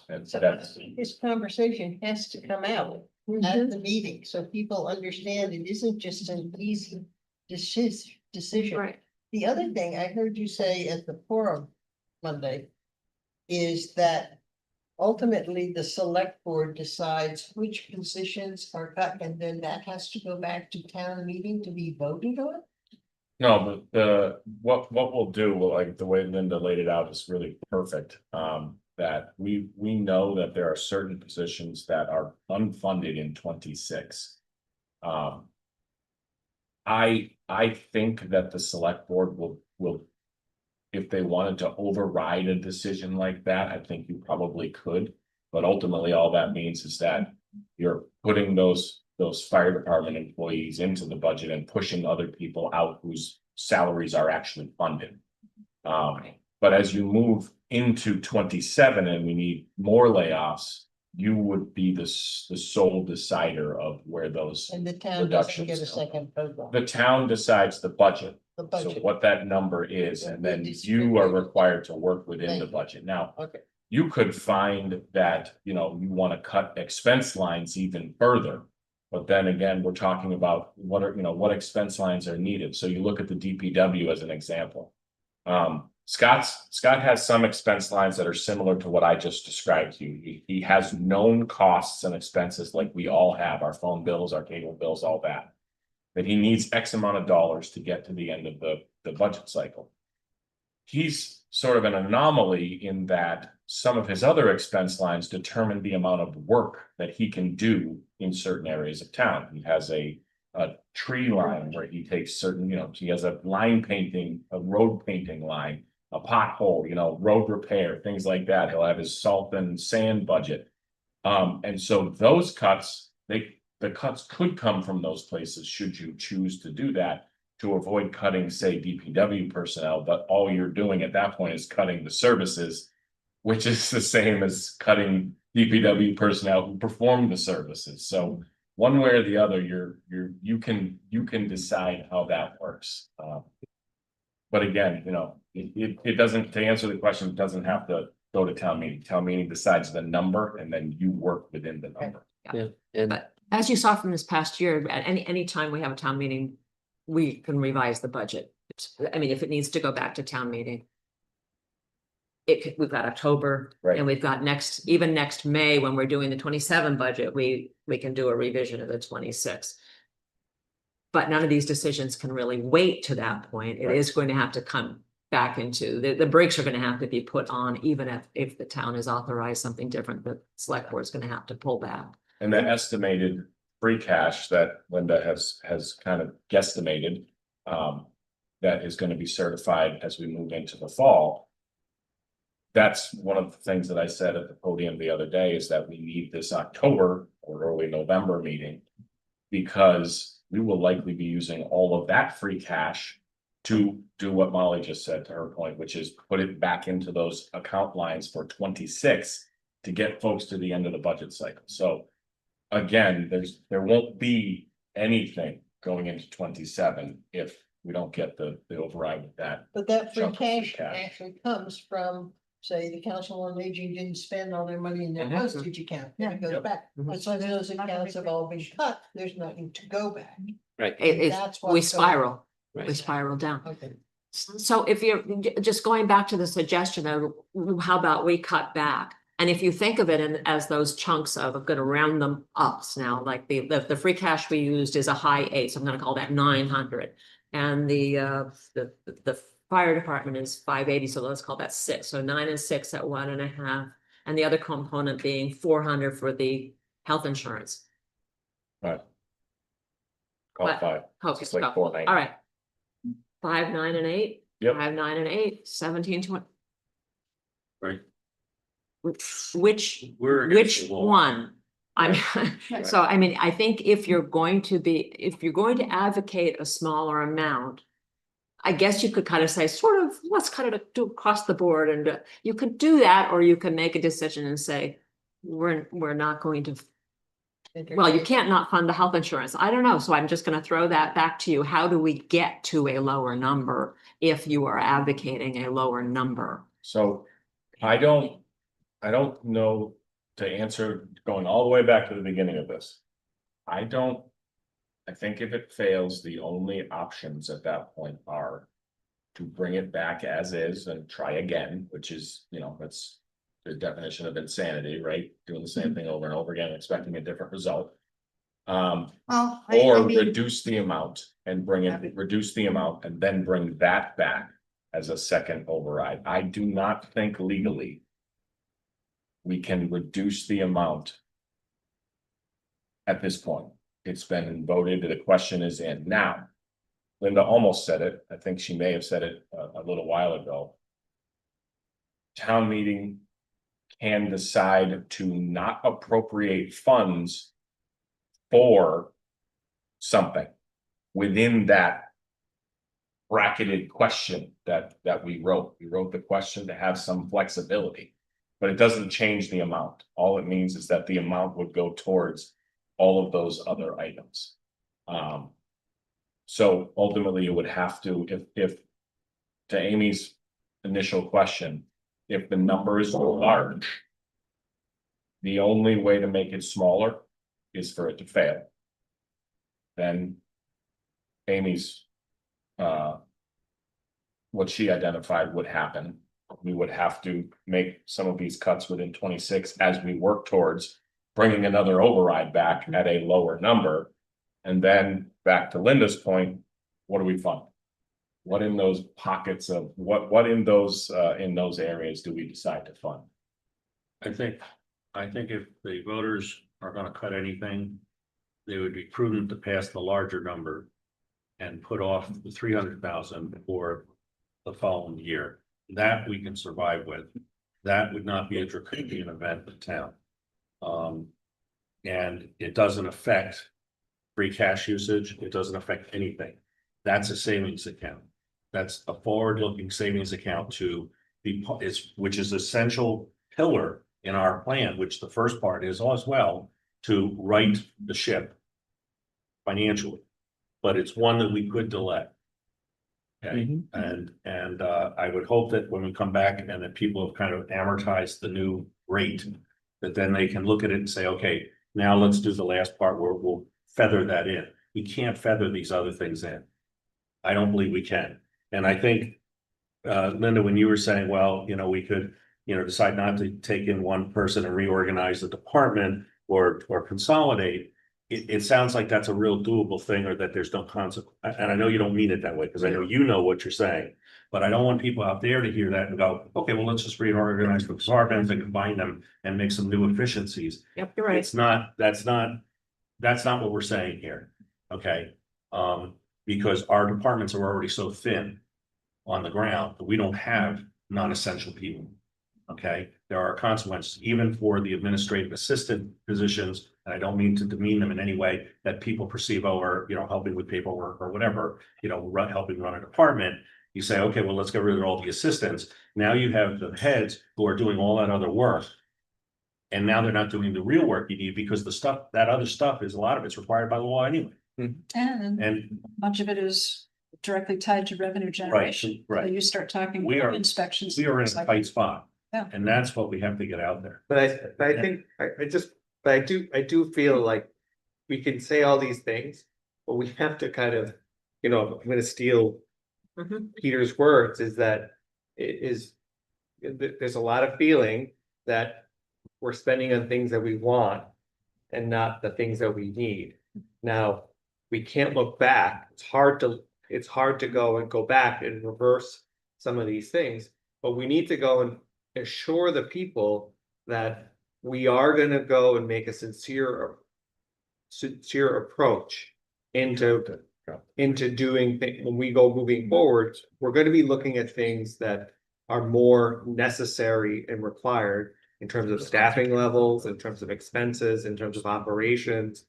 and So that's, this conversation has to come out at the meeting, so people understand it isn't just an easy decision. Right. The other thing I heard you say at the forum Monday is that ultimately the select board decides which positions are cut, and then that has to go back to town meeting to be voted on? no, but what we'll do, like the way Linda laid it out is really perfect. that we know that there are certain positions that are unfunded in 26. I think that the select board will. If they wanted to override a decision like that, I think you probably could. But ultimately, all that means is that you're putting those fire department employees into the budget and pushing other people out whose salaries are actually funded. But as you move into 27 and we need more layoffs, you would be the sole decider of where those. And the town doesn't get a reductions go. second vote on The town decides the budget. the So budget. what that number is, Yeah, and we then you distribute are it. required to work within Thank the you. budget. Now, Okay, you could find that, you know, you want to cut expense lines even further. But then again, we're talking about what expense lines are needed. So you look at the DPW as an example. Scott has some expense lines that are similar to what I just described to you. He has known costs and expenses like we all have, our phone bills, our cable bills, all that. But he needs X amount of dollars to get to the end of the budget cycle. He's sort of an anomaly in that some of his other expense lines determine the amount of work that he can do in certain areas of town. He has a tree line where he takes certain, he has a line painting, a road painting line, a pothole, road repair, things like that. He'll have his salt and sand budget. And so those cuts, the cuts could come from those places should you choose to do that to avoid cutting, say, DPW personnel, but all you're doing at that point is cutting the services, which is the same as cutting DPW personnel who perform the services. So one way or the other, you can decide how that works. But again, it doesn't, to answer the question, it doesn't have to go to town meeting. Town meeting decides the number and then you work within the number. Yeah, and But as you saw from this past year, at any time we have a town meeting, we can revise the budget. If it needs to go back to town meeting. We've got October, Right. and we've got even next May, when we're doing the 27 budget, we can do a revision of the 26. But none of these decisions can really wait to that point. It is going to have to come back into, the brakes are going to have to be put on, even if the town has authorized something different, the select board is going to have to pull back. And the estimated free cash that Linda has kind of guesstimated, that is going to be certified as we move into the fall. That's one of the things that I said at the podium the other day, is that we need this October or early November meeting, because we will likely be using all of that free cash to do what Molly just said, to her point, which is put it back into those account lines for 26 to get folks to the end of the budget cycle. So again, there won't be anything going into 27 if we don't get the override with that. but that free Chunk of free cash cash. actually comes from, say, the council on aging didn't spend all their money in their Mhm. postage account, then it goes Yep. back. Mhm. But so those accounts have all been cut, there's nothing to go back. right, That's We what's going on. we spiral down. Okay, So if you're just going back to the suggestion of how about we cut back? And if you think of it as those chunks of, I'm gonna round them ups now, like the free cash we used is a high 8, so I'm gonna call that 900. And the fire department is 580, so let's call that 6. So 9 and 6 at 1.5, and the other component being 400 for the health insurance. Right. Call What? 5. Okay, It's like so, 490. all right. 5, 9, and 8. Yep. 5, 9, and 8, 17, 20. right. Which We're against Which the wall. one? I'm, Right. so I think if you're going to advocate a smaller amount. I guess you could kind of say, sort of, let's cut it do across the board, and you could do that, or you can make a decision and say, we're not going to. Well, you can't not fund the health insurance. I don't know. So I'm just gonna throw that back to you. How do we get to a lower number if you are advocating a lower number? So I don't know to answer, going all the way back to the beginning of this. I think if it fails, the only options at that point are to bring it back as is and try again, which is, that's the definition of insanity, right? Doing the same thing over and over again, expecting a different result. Well, Or I mean, reduce the amount and reduce the amount and then bring that back as a second override. I do not think legally we can reduce the amount. At this point, it's been voted, the question is in now. Linda almost said it, I think she may have said it a little while ago. Town meeting can decide to not appropriate funds for something within that bracketed question that we wrote. We wrote the question to have some flexibility, but it doesn't change the amount. All it means is that the amount would go towards all of those other items. So ultimately it would have to, if to Amy's initial question, if the number is large, the only way to make it smaller is for it to fail. Then Amy's what she identified would happen. We would have to make some of these cuts within 26 as we work towards bringing another override back at a lower number. And then back to Linda's point, what do we fund? What in those pockets of what in those areas do we decide to fund? I think if the voters are gonna cut anything, they would be prudent to pass the larger number. And put off the 300,000 for the following year. That we can survive with. That would not be a draconian event in town. And it doesn't affect free cash usage, it doesn't affect anything. That's a savings account. That's a forward-looking savings account to be, which is essential pillar in our plan, which the first part is as well, to right the ship financially. But it's one that we could delay. Okay, and I would hope that when we come back and that people have kind of amortized the new rate, that then they can look at it and say, okay, now let's do the last part where we'll feather that in. We can't feather these other things in. I don't believe we can. And I think, Linda, when you were saying, well, you know, we could, you know, decide not to take in one person and reorganize the department or consolidate. It sounds like that's a real doable thing, or that there's no consequence. And I know you don't mean it that way, because I know you know what you're saying. But I don't want people out there to hear that and go, okay, well, let's just reorganize the departments and combine them and make some new efficiencies. Yep, you're right. It's not, that's not what we're saying here. Okay, because our departments are already so thin on the ground that we don't have non-essential people. Okay, there are consequences even for the administrative assistant positions. And I don't mean to demean them in any way, that people perceive over, you know, helping with paperwork or whatever, you know, helping run a department. You say, okay, well, let's get rid of all the assistants. Now you have the heads who are doing all that other work. And now they're not doing the real work you need, because the stuff, that other stuff is, a lot of it's required by the law anyway. And much of it is directly tied to revenue generation. Right. So you start talking We are- inspections. We are in things a like tight spot. Yeah. And that's what we have to get out there. But I think, I do feel like we can say all these things, but we have to kind of, you know, I'm gonna steal Peter's words, is that there's a lot of feeling that we're spending on things that we want and not the things that we need. Now, we can't look back. It's hard to go back and reverse some of these things, but we need to go and assure the people that we are gonna go and make a sincere approach into doing things. When we go moving forward, we're gonna be looking at things that are more necessary and required in terms of staffing levels, in terms of expenses, in terms of operations.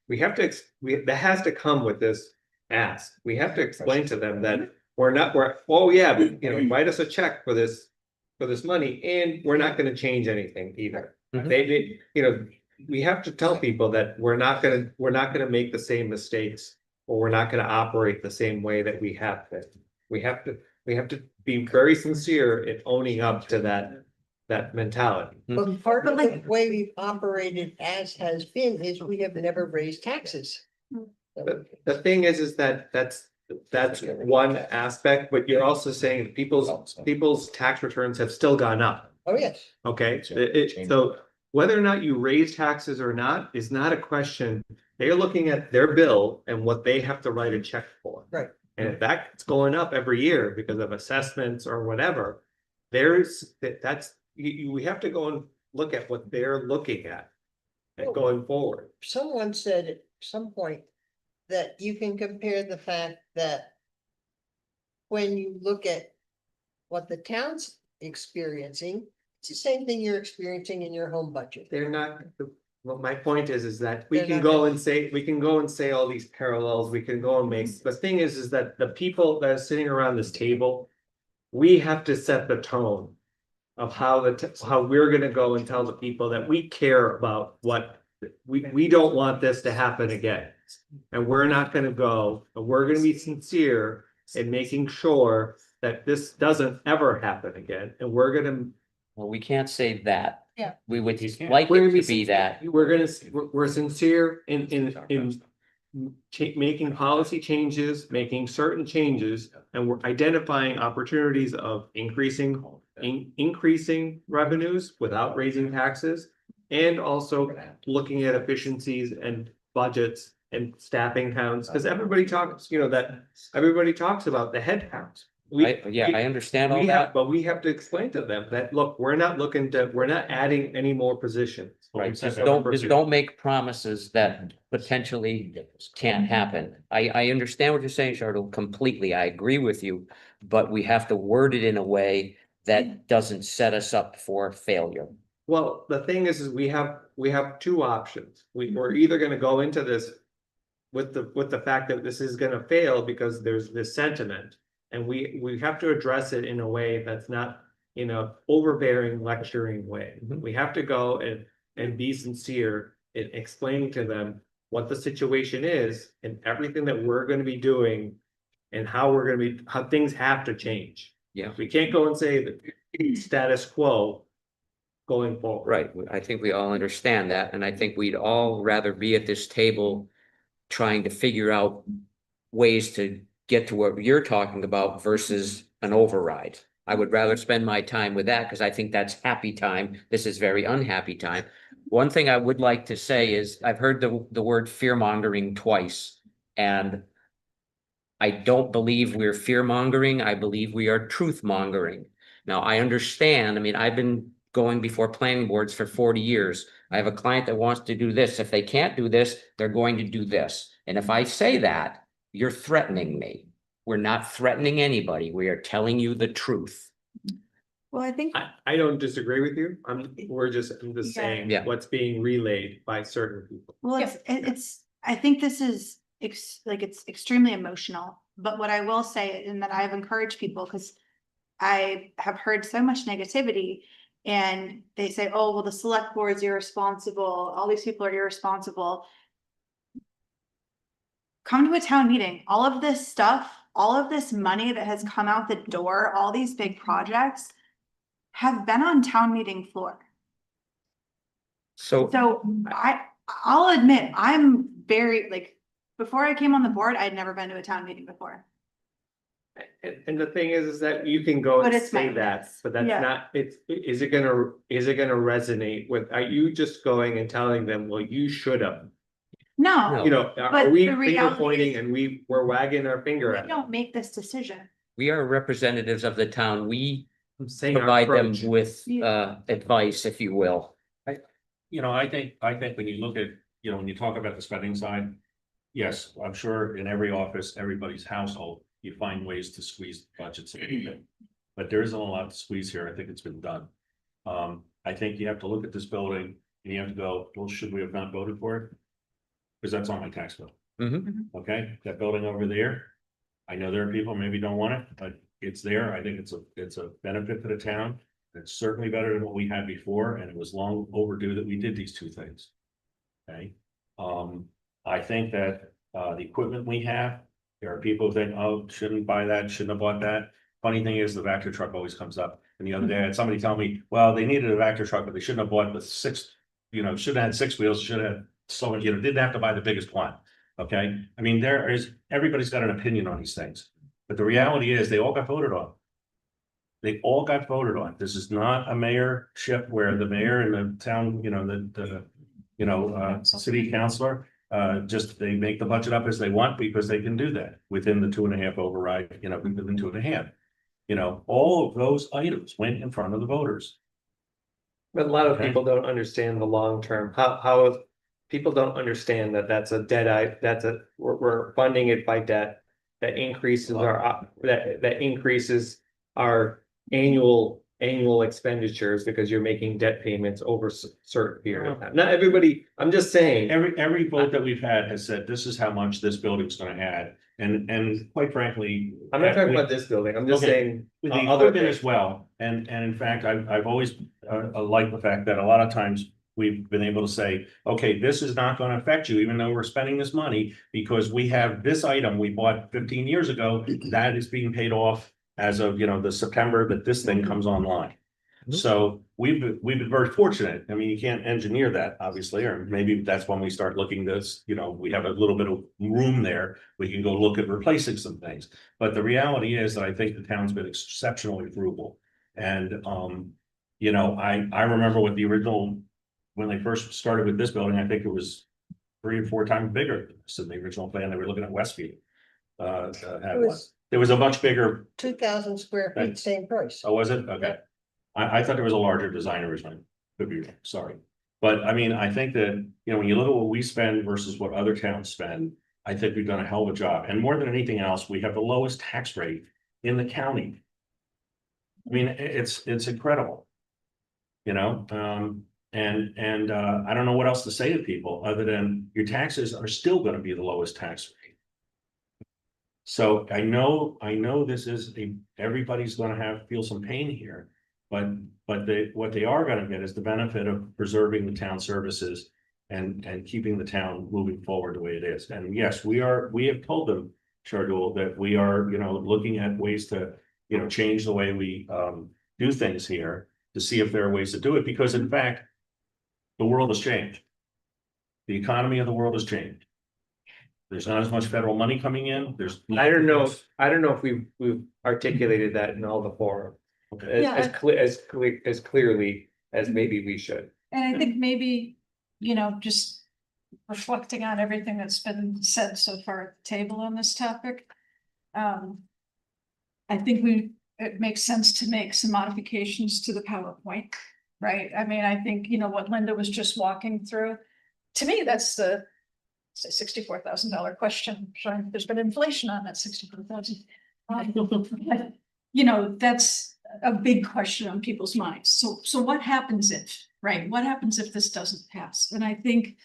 We have to, that has to come with this ask. We have to explain to them that oh yeah, you know, write us a check for this money, and we're not gonna change anything either. They, you know, we have to tell people that we're not gonna make the same mistakes, or we're not gonna operate the same way that we have been. We have to be very sincere in owning up to that mentality. But part of the way we've operated as has been is we have never raised taxes. The thing is that that's one aspect, but you're also saying people's tax returns have still gone up. Oh, yes. Okay, so whether or not you raise taxes or not is not a question. They're looking at their bill and what they have to write a check for. Right. And if that's going up every year because of assessments or whatever, we have to go and look at what they're looking at. And Well- going forward. Someone said at some point that you can compare the fact that when you look at what the town's experiencing, it's the same thing you're experiencing in your home budget. They're not, well, my point is that we They're can not go gonna- and say, we can go and say all these parallels, we can go and make, the thing is that the people that are sitting around this table. We have to set the tone of how how we're gonna go and tell the people that we care about what. We don't want this to happen again. And we're not gonna go, and we're gonna be sincere in making sure that this doesn't ever happen again, and we're gonna. Well, we can't say that. Yeah. We would You can't. like We're it gonna to be that. We're sincere in making policy changes, making certain changes, and we're identifying opportunities of increasing revenues without raising taxes. And also looking at efficiencies and budgets and staffing counts, because everybody talks, everybody talks about the head count. I understand all that. But we have to explain to them that, look, we're not adding any more positions. Right, just don't make promises that potentially can't happen. I understand what you're saying, Charlotte, completely. I agree with you. But we have to word it in a way that doesn't set us up for failure. Well, the thing is we have two options. We're either gonna go into this. With the fact that this is gonna fail because there's this sentiment. And we have to address it in a way that's not, overbearing lecturing way. We have to go and be sincere in explaining to them what the situation is and everything that we're gonna be doing. And how things have to change. Yeah. We can't go and say that status quo. Going forward. Right, I think we all understand that, and I think we'd all rather be at this table trying to figure out ways to get to what you're talking about versus an override. I would rather spend my time with that because I think that's happy time. This is very unhappy time. One thing I would like to say is I've heard the word fear mongering twice, and I don't believe we're fear mongering. I believe we are truth mongering. Now, I understand. I mean, I've been going before planning boards for 40 years. I have a client that wants to do this. If they can't do this, they're going to do this. And if I say that, you're threatening me. We're not threatening anybody. We are telling you the truth. Well, I think, I don't disagree with you. I'm just Yeah. saying Yeah. what's being relayed by certain people. well, it's, I think this is it's extremely emotional, but what I will say, and that I've encouraged people, because I have heard so much negativity. And they say, oh, well, the select board's irresponsible, all these people are irresponsible. Come to a town meeting, all of this stuff, all of this money that has come out the door, all these big projects. Have been on town meeting floor. So, So I'll admit, I'm very, before I came on the board, I'd never been to a town meeting before. And the thing is that you can go But and it's say my that, guess. but that's Yeah. not, is it gonna resonate with, are you just going and telling them, well, you should have? No, No. Are But we the finger reality pointing is- and we're wagging our finger we at them? don't make this decision. we are representatives of the town. We I'm saying our provide them approach. with Yeah. advice, if you will. I think when you look at, when you talk about the spending side. Yes, I'm sure in every office, everybody's household, you find ways to squeeze budgets. But there isn't a lot to squeeze here. I think it's been done. I think you have to look at this building and you have to go, well, should we have not voted for it? Because that's on my tax bill. Mhm. Okay, that building over there. I know there are people maybe don't want it, but it's there. I think it's a benefit to the town. It's certainly better than what we had before, and it was long overdue that we did these two things. Okay, I think that the equipment we have, there are people who think, oh, shouldn't buy that, shouldn't have bought that. Funny thing is, the Vector truck always comes up. And the other day, I had somebody tell me, well, they needed a Vector truck, but they shouldn't have bought the six, should have had six wheels, should have, so, didn't have to buy the biggest one. Okay, I mean, everybody's got an opinion on these things, but the reality is they all got voted on. They all got voted on. This is not a mayorship where the mayor and the town, city councilor, just they make the budget up as they want because they can do that within the 2.5 override, within 2.5. All of those items went in front of the voters. But a lot of Okay. people don't understand the long term, how people don't understand that that's a we're funding it by debt. That increases that increases our annual expenditures because you're making debt payments over certain period of time. Not everybody, I'm just saying. Every vote that we've had has said, this is how much this building's gonna add, and quite frankly. I'm not talking about this building, I'm just Okay. saying. With the other equipment things. as well, and in fact, I've always liked the fact that a lot of times we've been able to say, okay, this is not gonna affect you, even though we're spending this money, because we have this item we bought 15 years ago, that is being paid off as of, the September that this thing comes online. Mhm. So we've been very fortunate. I mean, you can't engineer that, obviously, or maybe that's when we start looking this, we have a little bit of room there. We can go look at replacing some things. But the reality is that I think the town's been exceptionally frugal. And, I remember what the original, when they first started with this building, I think it was 3 or 4 times bigger than the original plan. They were looking at Westview. Had one. It was a much bigger, 2,000 square Right. feet, same price. oh, was it? Okay. I thought there was a larger design originally. Could be, sorry. But I mean, I think that, when you look at what we spend versus what other towns spend, I think we've done a hell of a job. And more than anything else, we have the lowest tax rate in the county. I mean, it's incredible. And I don't know what else to say to people other than your taxes are still gonna be the lowest tax rate. So I know this is everybody's gonna feel some pain here. But what they are gonna get is the benefit of preserving the town services and keeping the town moving forward the way it is. And yes, we have told them, Shardul, that we are, looking at ways to, change the way we do things here to see if there are ways to do it, because in fact, the world has changed. The economy of the world has changed. There's not as much federal money coming in. I don't know if we've articulated that in all the forum. Okay. As clearly as maybe we should. And I think maybe, just reflecting on everything that's been said so far at the table on this topic. I think it makes sense to make some modifications to the PowerPoint, right? I mean, I think, what Linda was just walking through, to me, that's the $64,000 question. Sorry, there's been inflation on that 64,000. That's a big question on people's minds. So what happens if, right? What happens if this doesn't pass? And I think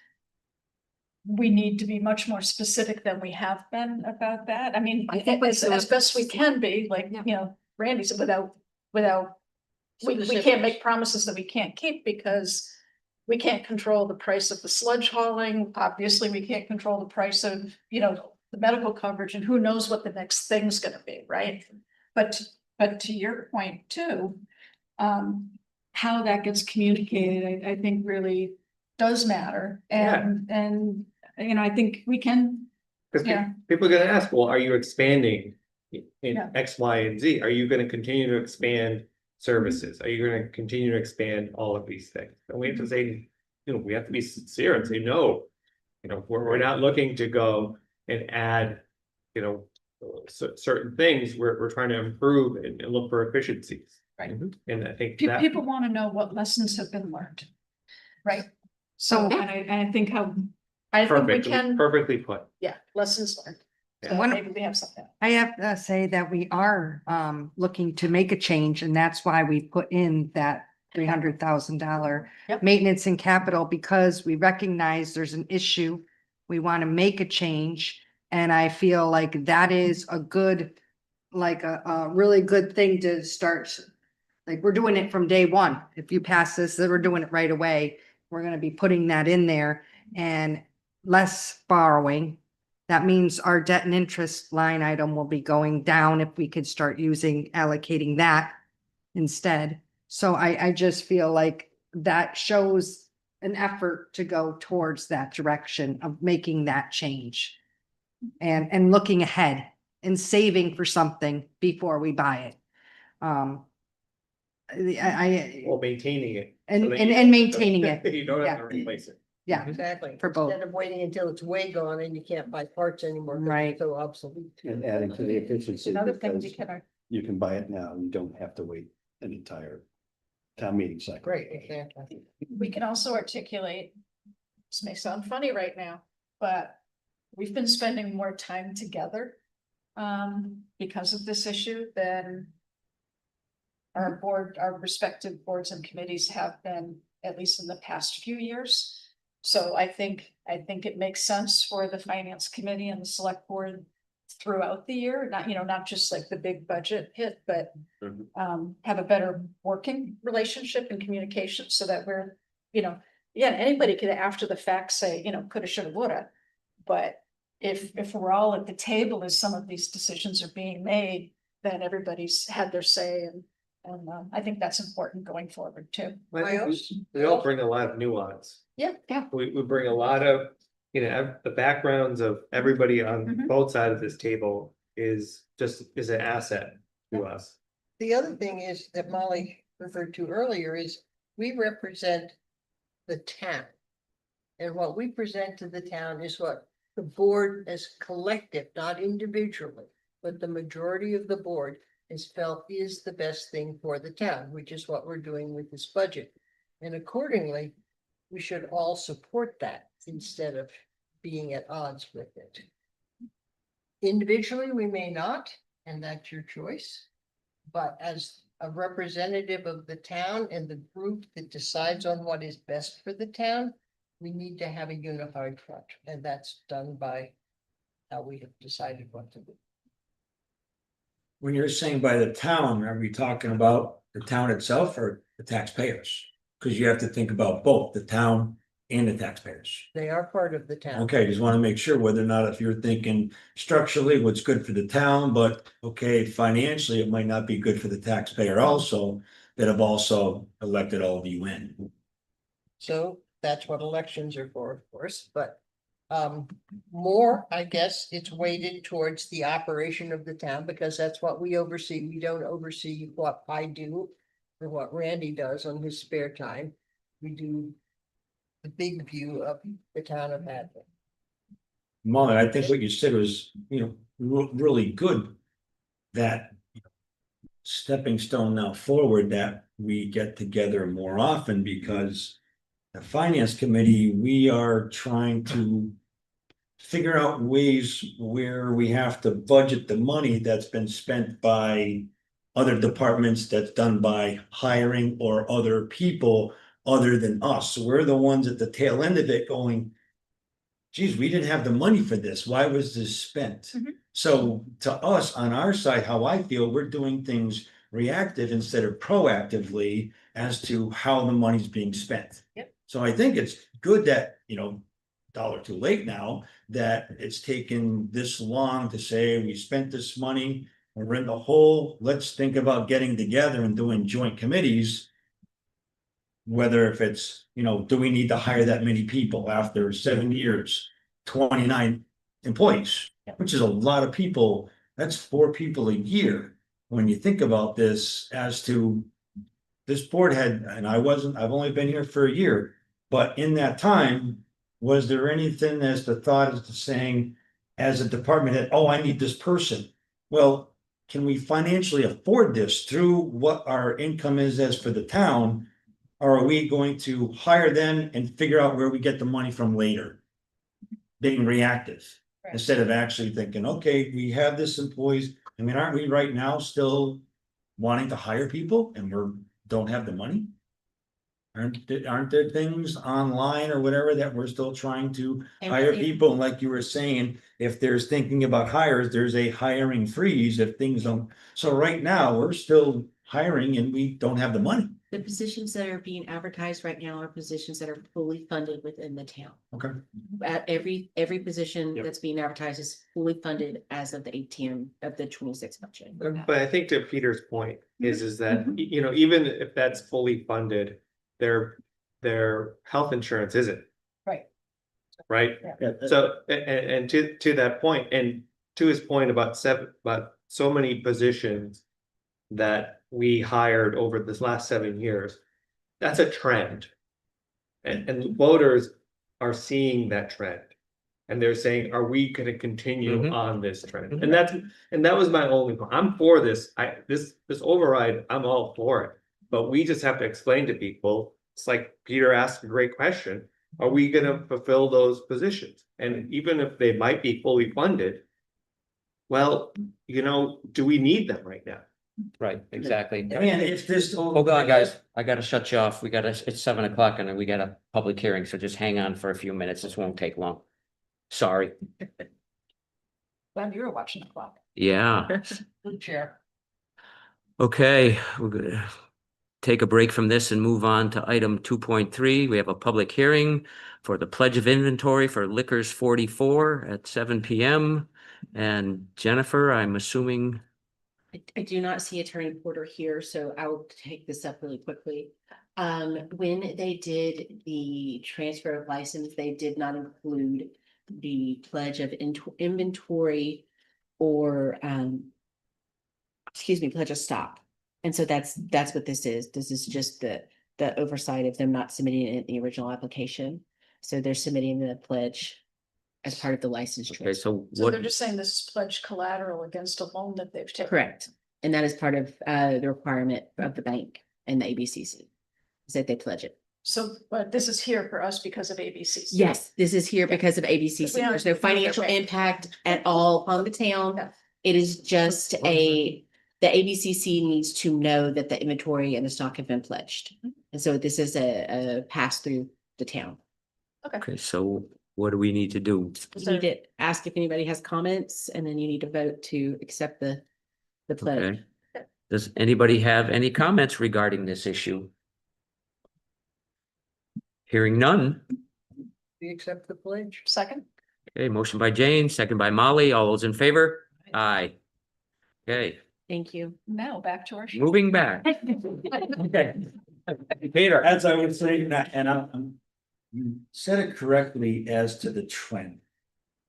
we need to be much more specific than we have been about that. I mean, I think as best we can be, like, Randy said, without, we can't make promises that we can't keep because we can't control the price of the sludge hauling. Obviously, we can't control the price of, the medical coverage, and who knows what the next thing's gonna be, right? But to your point too, how that gets communicated, I think really does matter. And I think we can, Because Yeah. people are gonna ask, well, are you expanding in Yeah. X, Y, and Z? Are you gonna continue to expand services? Are you gonna continue to expand all of these things? And we have to say, we have to be sincere and say, no. We're not looking to go and add, certain things. We're trying to improve and look for efficiencies. Right. And I think Pe- that. people want to know what lessons have been learned. Right? So, and I think I think we can, Perfectly put. lessons learned. So One- maybe we have something. I have to say that we are looking to make a change, and that's why we put in that $300,000 Yep. maintenance and capital, because we recognize there's an issue. We want to make a change, and I feel like that is a good, like a really good thing to start. Like, we're doing it from day one. If you pass this, then we're doing it right away. We're gonna be putting that in there, and less borrowing. That means our debt and interest line item will be going down if we could start allocating that instead. So I just feel like that shows an effort to go towards that direction of making that change. And looking ahead and saving for something before we buy it. Or maintaining it. And so that maintaining it. You don't have to Yeah. replace it. Yeah, Exactly. For both. Instead of waiting until it's way gone and you can't buy parts anymore. 'cause it's Right. So obsolete. And adding to the efficiency, Another thing we because can, you can buy it now, you don't have to wait an entire town meeting cycle. Great, exactly. We can also articulate, this may sound funny right now, but we've been spending more time together because of this issue than our respective boards and committees have been, at least in the past few years. So I think it makes sense for the finance committee and the select board throughout the year, not just like the big budget hit, but have a better working relationship and communication so that we're, anybody could after the fact say, coulda, shoulda, woulda. But if we're all at the table as some of these decisions are being made, then everybody's had their say and I think that's important going forward too. I think we all bring a lot of nuance. Yeah. We bring a lot of, the backgrounds of everybody on both sides of this table is an asset to us. The other thing is that Molly referred to earlier is we represent the town. And what we present to the town is what the board as collective, not individually, but the majority of the board is felt is the best thing for the town, which is what we're doing with this budget. And accordingly, we should all support that instead of being at odds with it. Individually, we may not, and that's your choice. But as a representative of the town and the group that decides on what is best for the town, we need to have a unified front, and that's done by how we have decided what to do. When you're saying by the town, are we talking about the town itself or the taxpayers? Because you have to think about both the town and the taxpayers. They are part of the town. Okay, just want to make sure whether or not if you're thinking structurally what's good for the town, but okay, financially, it might not be good for the taxpayer also, that have also elected all of you in. So that's what elections are for, of course, but more, I guess, it's weighted towards the operation of the town because that's what we oversee. We don't oversee what I do or what Randy does on his spare time. We do the big view of the town of Hadley. Molly, I think what you said was, really good. That stepping stone now forward that we get together more often because the finance committee, we are trying to figure out ways where we have to budget the money that's been spent by other departments, that's done by hiring or other people other than us. So we're the ones at the tail end of it going, geez, we didn't have the money for this. Why was this spent? So to us, on our side, how I feel, we're doing things reactive instead of proactively as to how the money's being spent. Yep. So I think it's good that, dollar too late now, that it's taken this long to say we spent this money, we're in the hole, let's think about getting together and doing joint committees. Whether if it's, do we need to hire that many people after 7 years, 29 employees, which is a lot of people. That's 4 people a year. When you think about this as to this board had, and I've only been here for a year, but in that time, was there anything as the thought as to saying, as a department head, oh, I need this person? Well, can we financially afford this through what our income is as for the town? Or are we going to hire them and figure out where we get the money from later? Being reactive instead of actually thinking, okay, we have this employees. I mean, aren't we right now still wanting to hire people and don't have the money? Aren't there things online or whatever that we're still trying to hire people? And like you were saying, if there's thinking about hires, there's a hiring freeze if things don't. So right now, we're still hiring and we don't have the money. The positions that are being advertised right now are positions that are fully funded within the town. Okay. At every position that's being advertised is fully funded as of the ATM of the 26 budget. But I think to Peter's point is that, even if that's fully funded, their health insurance isn't. Right. Right? Yeah. So, and to that point, and to his point about so many positions that we hired over this last 7 years, that's a trend. And voters are seeing that trend. And they're saying, are we going to continue on this trend? And that was my only point. I'm for this. This override, I'm all for it. But we just have to explain to people, it's like Peter asked a great question. Are we gonna fulfill those positions? And even if they might be fully funded. Well, do we need them right now? Right, exactly. And if this. Hold on, guys. I gotta shut you off. It's 7 o'clock and then we got a public hearing, so just hang on for a few minutes. This won't take long. Sorry. Glad you were watching the clock. Yeah. Good chair. Okay, we're gonna take a break from this and move on to item 2.3. We have a public hearing for the pledge of inventory for Liquors 44 at 7 p.m. And Jennifer, I'm assuming. I do not see Attorney Porter here, so I will take this up really quickly. When they did the transfer of license, they did not include the pledge of inventory or, pledge of stock. And so that's what this is. This is just the oversight of them not submitting it in the original application. So they're submitting the pledge as part of the license Okay, transfer. so So what, they're just saying this is pledge collateral against a loan that they've taken. Correct. And that is part of the requirement of the bank and the ABCC, is that they pledge it. So, but this is here for us because of ABCC. Yes, this is here because of But ABCC. we aren't There's no doing it financial right. impact at all on the town. Yeah. It is just the ABCC needs to know that the inventory and the stock have been pledged. And so this is a pass through the town. okay, so what do we need to do? You need to ask if anybody has comments, and then you need to vote to accept the pledge. Okay. Does anybody have any comments regarding this issue? Hearing none. We accept the pledge. Second, Okay, motion by Jane, second by Molly. All those in favor? Aye. Okay, Thank you. now back to our. sheet. moving back. Okay. Peter. As I would say, you said it correctly as to the trend.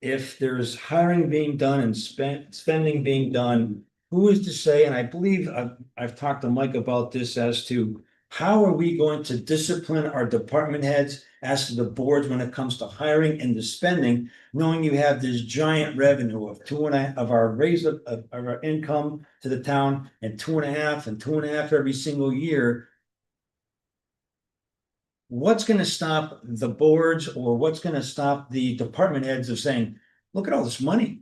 If there's hiring being done and spending being done, who is to say, and I believe I've talked to Mike about this as to how are we going to discipline our department heads as to the boards when it comes to hiring and the spending, knowing you have this giant revenue of of our raise of our income to the town and 2.5 every single year. What's gonna stop the boards or what's gonna stop the department heads of saying, look at all this money?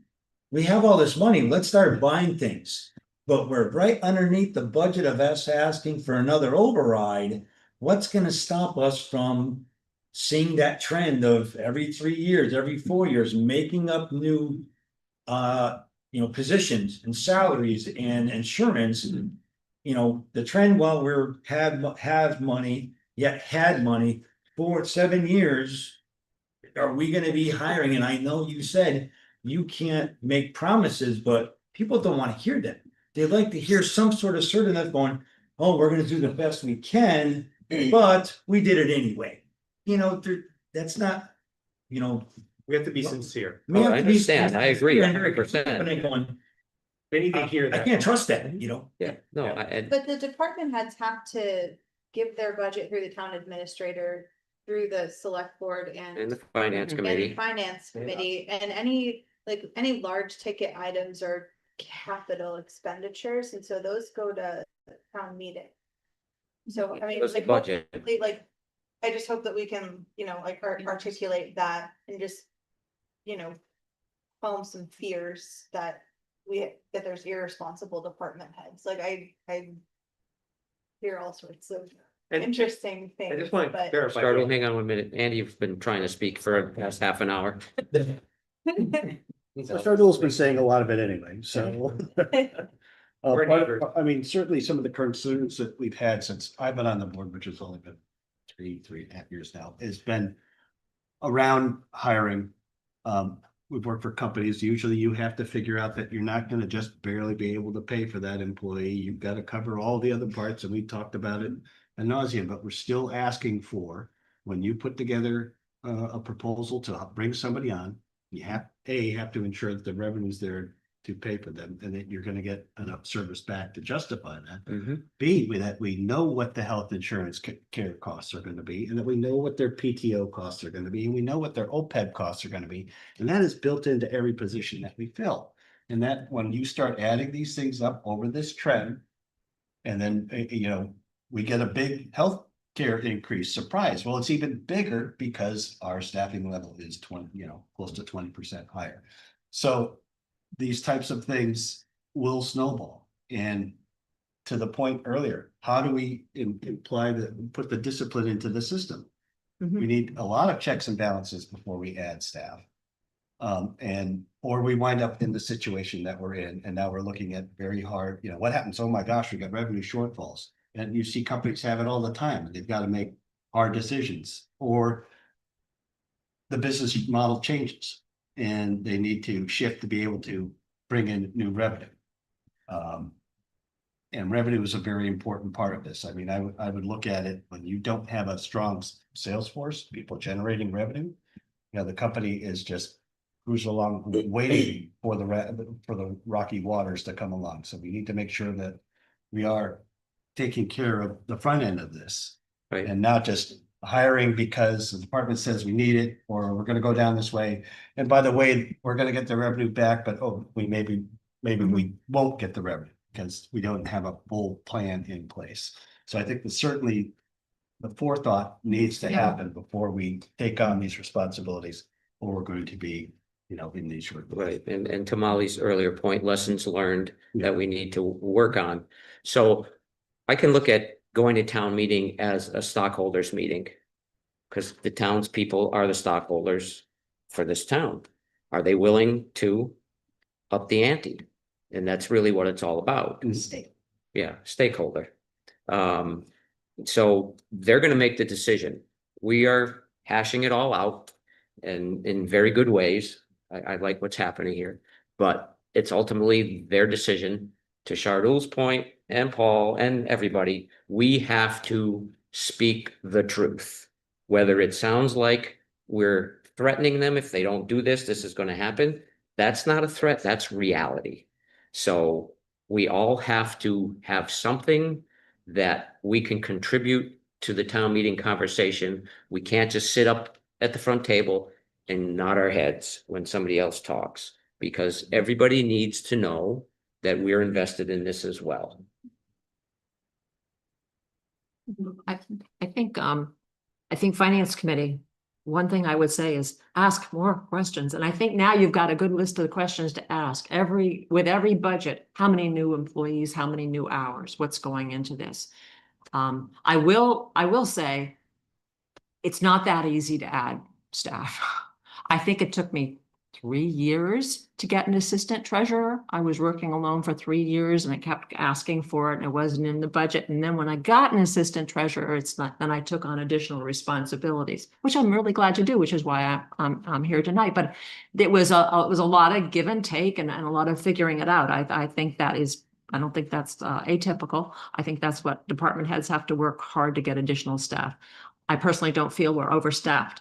We have all this money, let's start buying things. But we're right underneath the budget of us asking for another override. What's gonna stop us from seeing that trend of every 3 years, every 4 years, making up new positions and salaries and insurance? The trend while we're have money, yet had money for 7 years. Are we gonna be hiring? And I know you said you can't make promises, but people don't want to hear that. They like to hear some sort of certainty going, oh, we're gonna do the best we can, but we did it anyway. That's not, We have to be sincere. we have I to be- understand. I agree And 100%. going, They need to hear I that. can't trust that, Yeah, no, and But the department heads have to give their budget through the town administrator, through the select board and the and finance the committee. finance committee, and any large ticket items are capital expenditures, and so those go to town meeting. So, I mean, That's the like, budget. hopefully, like, I just hope that we can, articulate that and just, calm some fears that there's irresponsible department heads, like I hear all sorts of And interesting I things, just want to but. clarify. Startle, hang on 1 minute. Andy, you've been trying to speak for the past half an hour. Stardool's been saying a lot of it anyway, so. We're neighbors. I mean, certainly some of the concerns that we've had since I've been on the board, which has only been 3.5 years now, has been around hiring. We've worked for companies, usually you have to figure out that you're not gonna just barely be able to pay for that employee. You've got to cover all the other parts, and we talked about it ad nauseam, but we're still asking for, when you put together a proposal to bring somebody on, you have to ensure that the revenue's there to pay for them, and that you're gonna get enough service back to justify that. Mhm. B, that we know what the health insurance care costs are gonna be, and that we know what their PTO costs are gonna be, and we know what their OPEB costs are gonna be. And that is built into every position that we fill. And that when you start adding these things up over this trend, and then, we get a big healthcare increase, surprise. Well, it's even bigger because our staffing level is 20, close to 20% higher. So these types of things will snowball. And to the point earlier, how do we put the discipline into the system? We need a lot of checks and balances before we add staff. Or we wind up in the situation that we're in, and now we're looking at very hard, what happens? Oh my gosh, we got revenue shortfalls. And you see companies have it all the time. They've got to make hard decisions, or the business model changes and they need to shift to be able to bring in new revenue. And revenue is a very important part of this. I mean, I would look at it when you don't have a strong sales force, people generating revenue. The company is just cruising along, waiting for the rocky waters to come along. So we need to make sure that we are taking care of the front end of this, Right. And not just hiring because the department says we need it, or we're going to go down this way. And by the way, we're going to get the revenue back, but maybe we won't get the revenue because we don't have a full plan in place. So I think that certainly the forethought needs to happen before we take on these responsibilities, or we're going to be, in these short. Right, and to Molly's earlier point, lessons learned that we need to work on. So I can look at going to town meeting as a stockholders meeting, because the townspeople are the stockholders for this town. Are they willing to up the ante? And that's really what it's all about. Yeah, stakeholder. So they're going to make the decision. We are hashing it all out and in very good ways. I like what's happening here, but it's ultimately their decision. To Shardul's point, and Paul and everybody, we have to speak the truth. Whether it sounds like we're threatening them, if they don't do this, this is going to happen. That's not a threat, that's reality. So we all have to have something that we can contribute to the town meeting conversation. We can't just sit up at the front table and nod our heads when somebody else talks, because everybody needs to know that we're invested in this as well. I think finance committee, one thing I would say is ask more questions. And I think now you've got a good list of the questions to ask with every budget. How many new employees, how many new hours, what's going into this? I will say it's not that easy to add staff. I think it took me 3 years to get an assistant treasurer. I was working alone for 3 years and I kept asking for it and it wasn't in the budget. And then when I got an assistant treasurer, then I took on additional responsibilities, which I'm really glad to do, which is why I'm here tonight. But it was a lot of give and take and a lot of figuring it out. I don't think that's atypical. I think that's what department heads have to work hard to get additional staff. I personally don't feel we're overstaffed,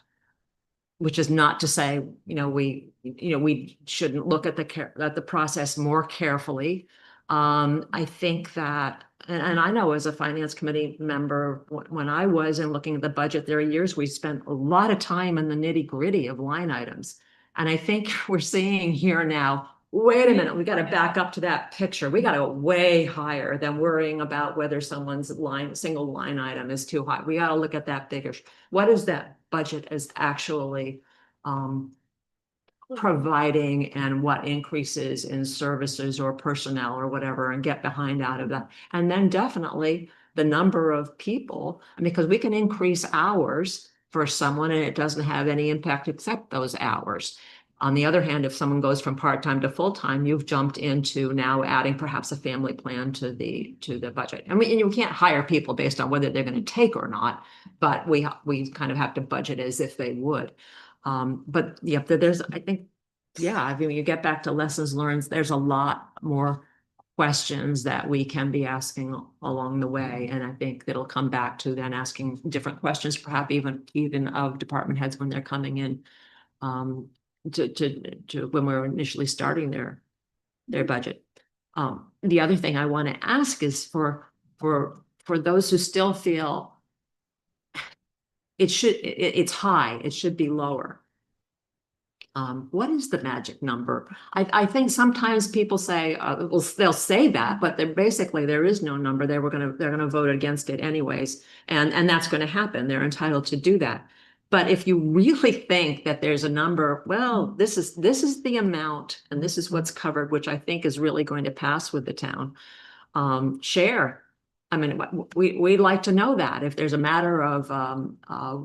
which is not to say, we shouldn't look at the process more carefully. I think that, and I know as a finance committee member, when I was in looking at the budget, there are years we spent a lot of time in the nitty gritty of line items. And I think we're seeing here now, wait a minute, we got to back up to that picture. We got to go way higher than worrying about whether someone's single line item is too high. We got to look at that bigger. What is that budget is actually providing, and what increases in services or personnel or whatever, and get behind out of that. And then definitely the number of people, because we can increase hours for someone and it doesn't have any impact except those hours. On the other hand, if someone goes from part-time to full-time, you've jumped into now adding perhaps a family plan to the budget. And you can't hire people based on whether they're going to take or not, but we kind of have to budget as if they would. But yeah, you get back to lessons learned, there's a lot more questions that we can be asking along the way. And I think that'll come back to then asking different questions, perhaps even of department heads when they're coming in, to when we're initially starting their budget. The other thing I want to ask is for those who still feel it's high, it should be lower. What is the magic number? I think sometimes people say, well, they'll say that, but they're basically, there is no number. They're gonna vote against it anyways. And that's gonna happen. They're entitled to do that. But if you really think that there's a number, well, this is the amount and this is what's covered, which I think is really going to pass with the town. Share. I mean, we'd like to know that if there's a matter of,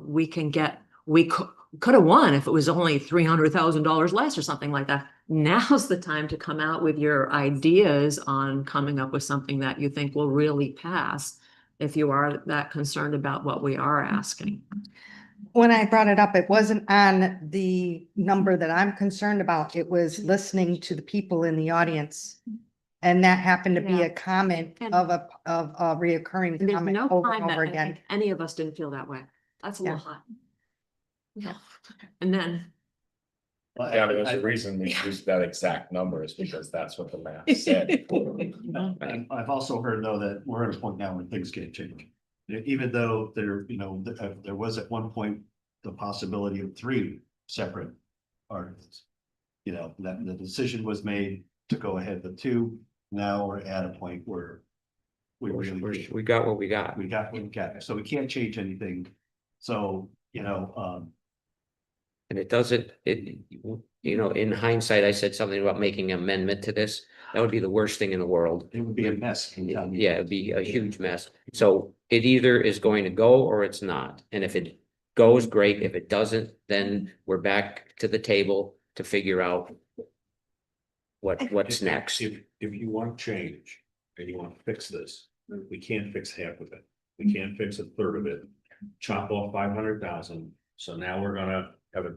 we could have won if it was only $300,000 less or something like that. Now's the time to come out with your ideas on coming up with something that you think will really pass. If you are that concerned about what we are asking. When I brought it up, it wasn't on the number that I'm concerned about. It was listening to the people in the audience. And that happened to be Yeah. a comment And- of a reoccurring And there's comment no over time and that over I again. think any of us didn't feel that way. That's a little Yeah. hot. Yeah. And then, Yeah, there's a reason we use that exact number is because that's what the math said. I've also heard though that we're at a point now when things can change. Even though there was at one point the possibility of 3 separate articles. That the decision was made to go ahead with 2. Now we're at a point where we really, We got what we got. we got, so we can't change anything. So, And it doesn't, in hindsight, I said something about making an amendment to this. That would be the worst thing in the world. it would be a mess. Yeah, it'd be a huge mess. So it either is going to go or it's not. And if it goes, great. If it doesn't, then we're back to the table to figure out what's next. If you want change and you want to fix this, we can't fix half of it. We can't fix a third of it. Chop off 500,000. So now we're gonna have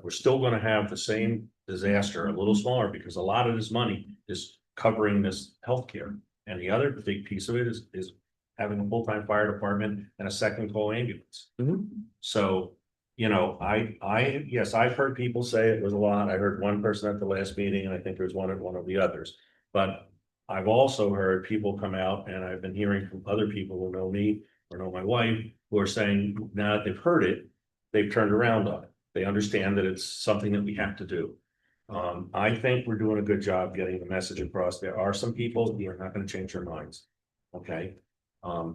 we're still gonna have the same disaster, a little smaller, because a lot of this money is covering this healthcare. And the other big piece of it is having a full-time fire department and a second call ambulance. Mhm. So, yes, I've heard people say it was a lot. I heard one person at the last meeting, and I think there's one at one of the others. But I've also heard people come out, and I've been hearing from other people who know me or know my wife, who are saying now that they've heard it, they've turned around on it. They understand that it's something that we have to do. I think we're doing a good job getting the message across. There are some people who are not going to change their minds. Okay.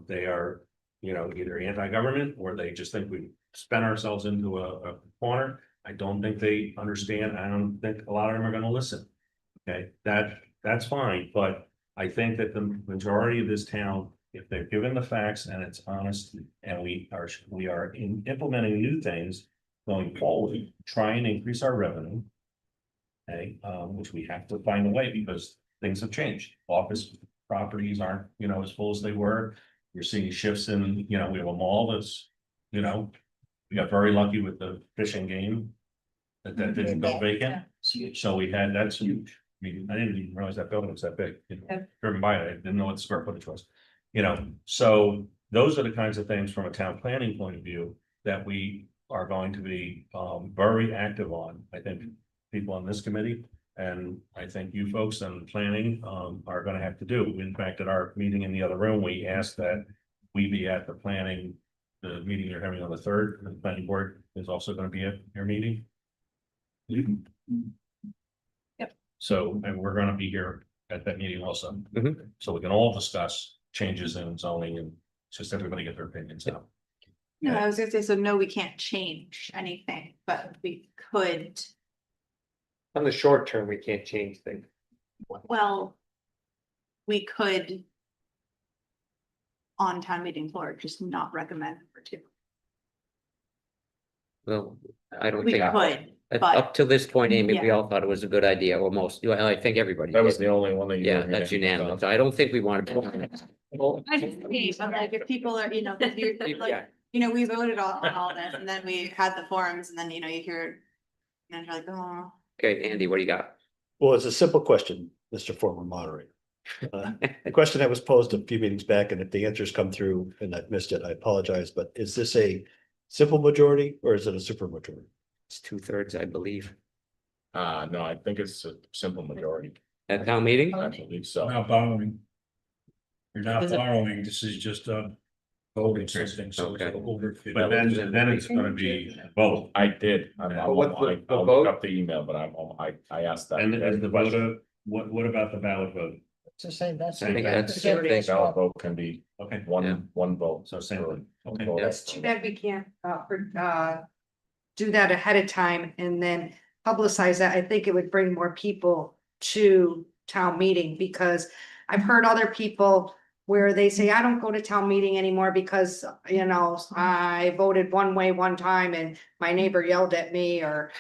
They are, either anti-government or they just think we spent ourselves into a corner. I don't think they understand. I don't think a lot of them are going to listen. Okay, that's fine, but I think that the majority of this town, if they're given the facts and it's honest, and we are implementing new things going forward, try and increase our revenue. Okay, which we have to find a way because things have changed. Office properties aren't, as full as they were. You're seeing shifts in, we have a mall that's, we got very lucky with the Fish and Game. That didn't go vacant. So we had, that's huge. I mean, I didn't even realize that building was that big. Driven by it, I didn't know what the square footage was. So those are the kinds of things from a town planning point of view that we are going to be very active on. I think people on this committee, and I think you folks on planning are gonna have to do. In fact, at our meeting in the other room, we asked that we be at the meeting you're having on the 3rd, the planning board is also gonna be at your meeting. Yep. So, and we're gonna be here at that meeting also. Mhm. So we can all discuss changes in zoning and just everybody get their opinions out. No, I was gonna say, so no, we can't change anything, but we could, On the short term, we can't change things. well. We could. On town meeting floor, just not recommend for 2. Well, I don't We think, could, up but to this point, Amy, we Yeah. all thought it was a good idea, or most, I think everybody. That was did. the only one that you. Yeah, were that's hitting, so. unanimous. I don't think we want to. I just think, I'm like, if people are, 'cause you're Yeah. like, we voted on all this and then we had the forums and then, you hear. And you're like, oh. Okay, Andy, what do you got? Well, it's a simple question, Mr. Former Moderator. The question that was posed a few meetings back, and if the answers come through and I've missed it, I apologize, but is this a simple majority or is it a super majority? It's 2/3, I believe. No, I think it's a simple majority. At town meeting? I believe so. Not borrowing. You're not Is it- borrowing, this is just a voting system, so it's Okay. over. But then it's gonna be a vote. I did, But what's the I'll vote? look up the email, but I asked that. And is the question. vote, what about the ballot vote? It's the same, that's. I think that's- Again, I think Ballot vote can be Okay. one vote. So same thing. Okay. Vote. It's too bad we can't, do that ahead of time and then publicize that. I think it would bring more people to town meeting because I've heard other people where they say, I don't go to town meeting anymore because, you know, I voted one way one time and my neighbor yelled at me and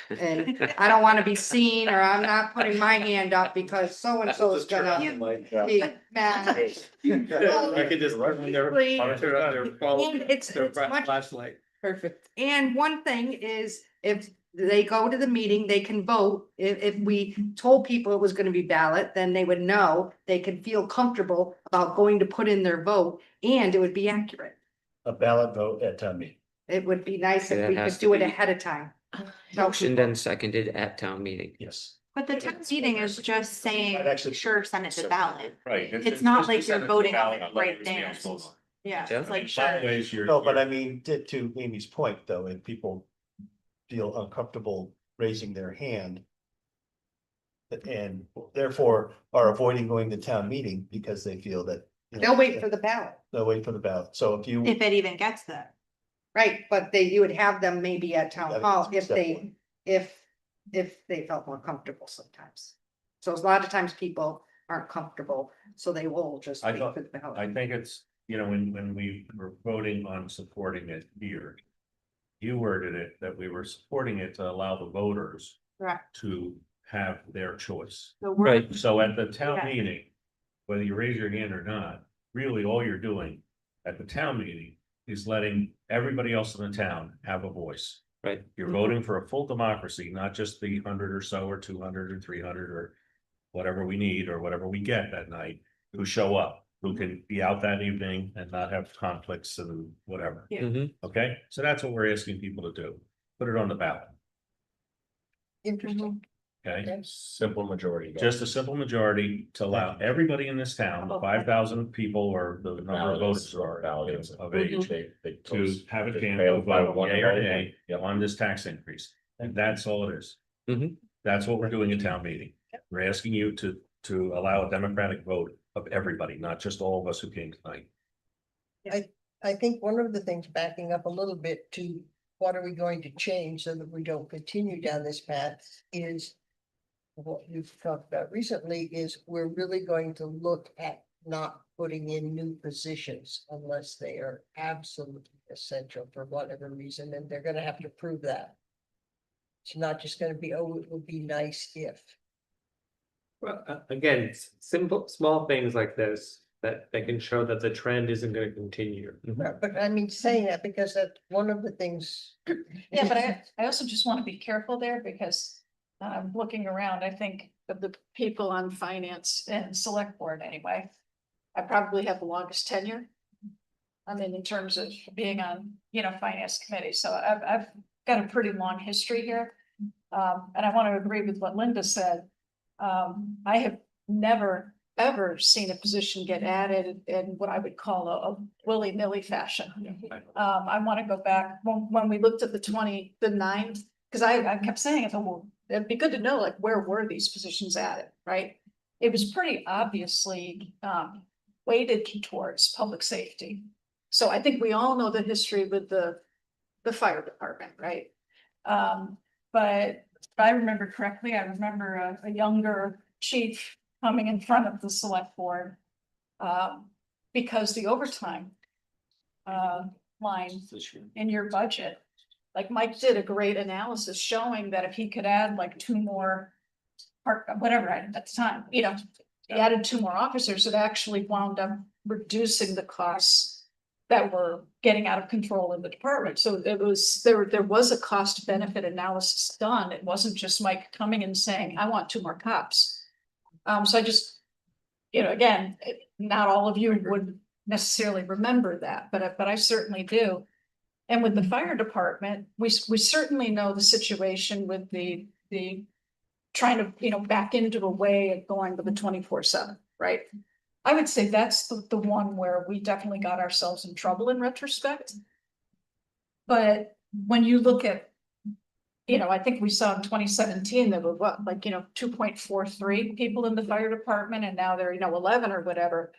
I don't want to be seen, or I'm not putting my hand up because so-and-so is gonna be mad. I could just run their, turn on their phone, And it's their much flashlight. perfect. And one thing is, if they go to the meeting, they can vote. If we told people it was gonna be ballot, then they would know, they could feel comfortable about going to put in their vote, and it would be accurate. A ballot vote at town meeting. It would be nice Okay, if that we has could to do it be- ahead of time. Tell Motion people. then seconded at town meeting. Yes. But the town meeting is just saying, I'd actually- sure, send it to ballot. Right. It's not like you're voting on it right there. Yeah, Yeah. it's like, In sure. some ways, you're. No, but I mean, to Amy's point, though, if people feel uncomfortable raising their hand and therefore are avoiding going to town meeting because they feel that. you know, They'll wait for the ballot, They'll wait for the ballot. So if you. If it even gets there. right? But you would have them maybe at town Yeah, hall that's if they, definitely. if they felt more comfortable sometimes. So a lot of times people aren't comfortable, so they will just I wait thought- for the ballot. I think it's, you know, when we were voting on supporting it here. You worded it that we were supporting it to allow the voters Correct. to have their choice. So we're- Right. So at the town Yeah. meeting, whether you raise your hand or not, really all you're doing at the town meeting is letting everybody else in the town have a voice. Right. You're voting for a full democracy, not just the 100 or so, or 200 or 300 or whatever we need or whatever we get that night, who show up, who can be out that evening and not have conflicts and whatever. Yeah. Mhm. Okay, so that's what we're asking people to do. Put it on the ballot, Interesting. okay? Simple majority. vote. Just a simple majority to allow everybody in this town, the 5,000 people or the number of voters are Ballots of They- age. they To goes- have a just chance fail to by vote one yea or vote. nay Yep. on this tax increase. And that's all it is. Mhm. That's what we're doing in town meeting. We're asking you to allow a democratic vote of everybody, not just all of us who came tonight. I think one of the things, backing up a little bit to what are we going to change so that we don't continue down this path, is what we've talked about recently is we're really going to look at not putting in new positions unless they are absolutely essential for whatever reason, and they're gonna have to prove that. It's not just gonna be, oh, it would be nice if. Well, again, simple, small things like this, that can show that the trend isn't gonna continue. But I mean, saying that because that's one of the things. Yeah, but I also just want to be careful there because looking around, I think of the people on finance and select board anyway. I probably have the longest tenure. I mean, in terms of being on, finance committee, so I've got a pretty long history here. And I want to agree with what Linda said. I have never, ever seen a position get added in what I would call a willy-nilly fashion. I want to go back when we looked at the 9th, because I kept saying, I thought, well, it'd be good to know, like, where were these positions added, right? It was pretty obviously weighted towards public safety. So I think we all know the history with the fire department, right? But if I remember correctly, I remember a younger chief coming in front of the select board. Because the overtime line in your budget, like Mike did a great analysis showing that if he could add like 2 more. Or whatever at the time, he added 2 more officers, it actually wound up reducing the costs. That were getting out of control in the department, so there was a cost benefit analysis done, it wasn't just Mike coming and saying, I want 2 more cops. So I just, again, not all of you would necessarily remember that, but I certainly do. And with the fire department, we certainly know the situation with the trying to, back into a way of going with the 24/7, right? I would say that's the one where we definitely got ourselves in trouble in retrospect. But when you look at, I think we saw in 2017, there were what, 2.43 people in the fire department, and now they're, 11 or whatever.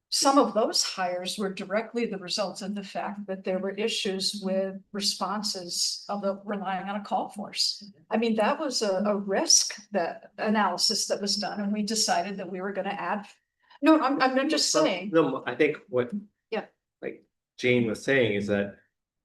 Some of those hires were directly the result of the fact that there were issues with responses of the relying on a call force. I mean, that was a risk that analysis that was done, and we decided that we were gonna add. No, I'm just saying. No, I think what. Yeah. Like Jane was saying is that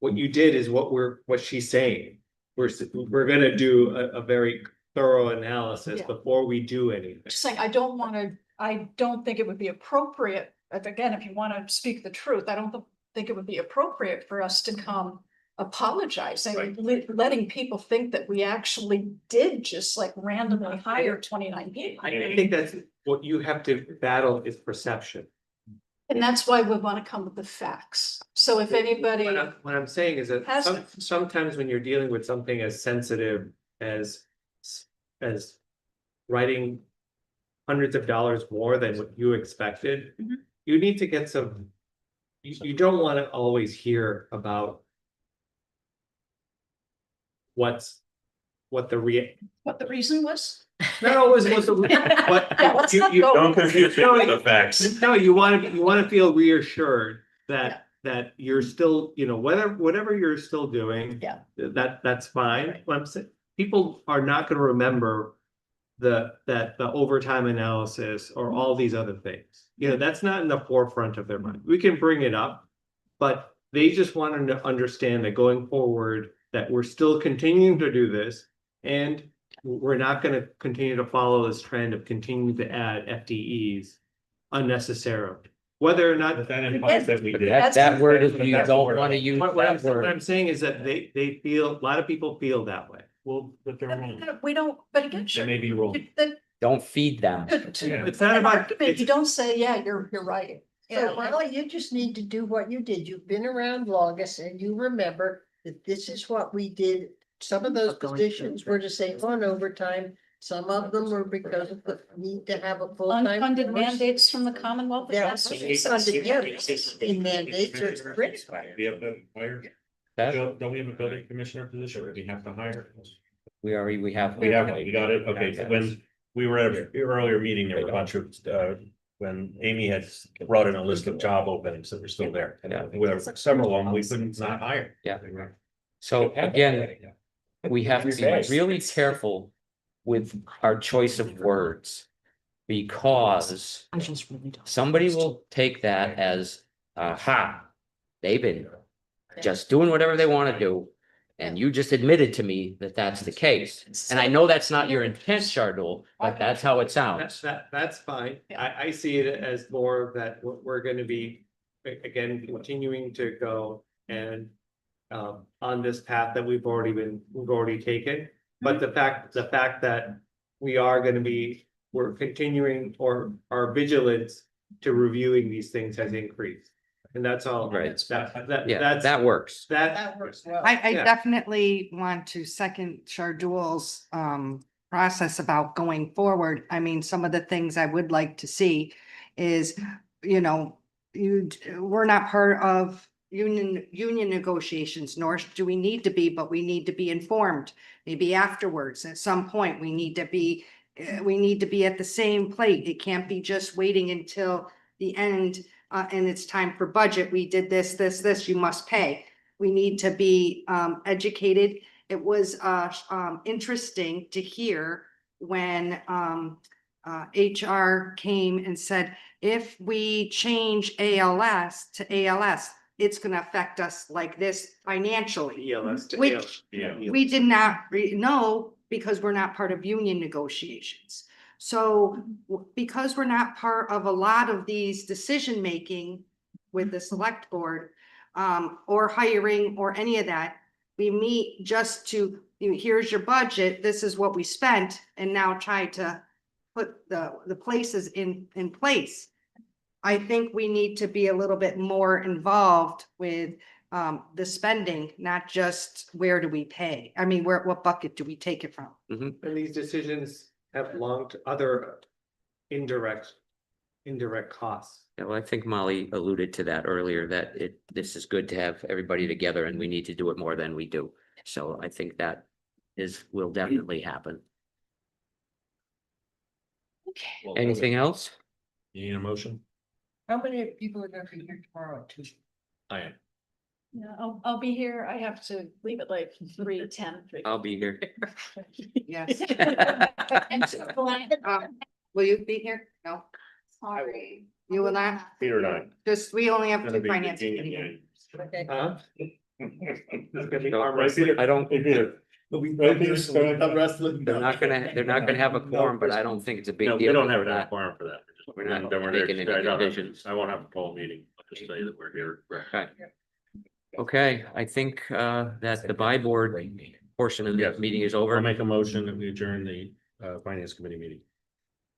what you did is what she's saying. We're gonna do a very thorough analysis Yeah. before we do anything. Just saying, I don't think it would be appropriate, if you want to speak the truth, I don't think it would be appropriate for us to come apologizing, letting people think that we actually did just randomly hire 29 people. I think that's what you have to battle is perception. And that's why we want to come with the facts. So if anybody, What I'm saying is that Has- sometimes when you're dealing with something as sensitive as writing hundreds of dollars more than what you expected, Mhm. you need to get some. You don't want to always hear about what the reason was. no, it was but Yeah, let's not you go- Don't confuse me No, with the facts. no, you want to feel reassured that you're still, whatever you're still doing. Yeah. That's fine. What I'm saying, people are not gonna remember the overtime analysis or all these other things. That's not in the forefront of their mind. We can bring it up, but they just want to understand that going forward, that we're still continuing to do this, and we're not gonna continue to follow this trend of continuing to add FTEs unnecessarily. Whether or not. But that implies that we But did. that word is, you That's the don't word. want to use What that I'm word. saying is that they feel, a lot of people feel that way. Well, but they're wrong. We don't, but again, They may be wrong. Don't feed them. It's not about, You don't say, yeah, you're right. Yeah, well, you just need to do what you did. You've been around longest and you remember that this is what we did. Some of those positions were to save on overtime. Some of them were because of the need to have a full-time. Unfunded force. mandates from the Commonwealth. There are That's some what she says. funded, yeah, in mandates are critical. We have to hire, That, don't we have a building commissioner position, or do we have to hire? we have. We got it, okay, so when we were at an earlier meeting, there were a bunch of, when Amy had brought in a list of job openings that were still there. Yeah. And there were several of them we couldn't not hire. Yeah. So again, we have to be really careful with our choice of words. Because I just really don't. somebody will take that as, they've been just doing whatever they want to do. And you just admitted to me that that's the case. And I know that's not your intent, Shardul, but that's how it sounds. that's fine. I see it as more that we're gonna be, again, continuing to go and on this path that we've already taken. But the fact that we are gonna be, we're continuing, or our vigilance to reviewing these things has increased. And that's all. Right. Yeah, That's, that works. That works well. I Yeah. definitely want to second Shardul's process about going forward. I mean, some of the things I would like to see is, we're not part of union negotiations, nor do we need to be, but we need to be informed. Maybe afterwards, at some point, we need to be at the same plate. It can't be just waiting until the end. And it's time for budget. We did this, you must pay. We need to be educated. It was interesting to hear when HR came and said, if we change ALS to ALS, it's gonna affect us like this financially. ELS to Which Yeah. we did not know because we're not part of union negotiations. So because we're not part of a lot of these decision-making with the select board, or hiring or any of that, we meet just to, here's your budget, this is what we spent, and now try to put the places in place. I think we need to be a little bit more involved with the spending, not just where do we pay? I mean, what bucket do we take it from? And these decisions have other indirect indirect costs. Yeah, well, I think Molly alluded to that earlier, that this is good to have everybody together and we need to do it more than we do. So I think that will definitely happen. Anything else? You need a motion? How many people are gonna be here tomorrow at 2? I am. Yeah, I'll be here. I have to leave at like 3:10. I'll be here. Yes. And so, Will you be here? No, Sorry. you will not? Peter and I. Just, we only have Gonna two be finance meeting committee. again. Okay. Huh? I don't, Peter. I'm wrestling. they're not gonna have a quorum, but I don't think it's a big No, deal. we don't have We're a not- quorum for that. we're not Then we're making there. any decisions. I won't have a full meeting. I'll just say that we're here. Okay. Okay, I think that the buy board portion of the Yes. meeting is I'll over. make a motion that we adjourn the finance committee meeting.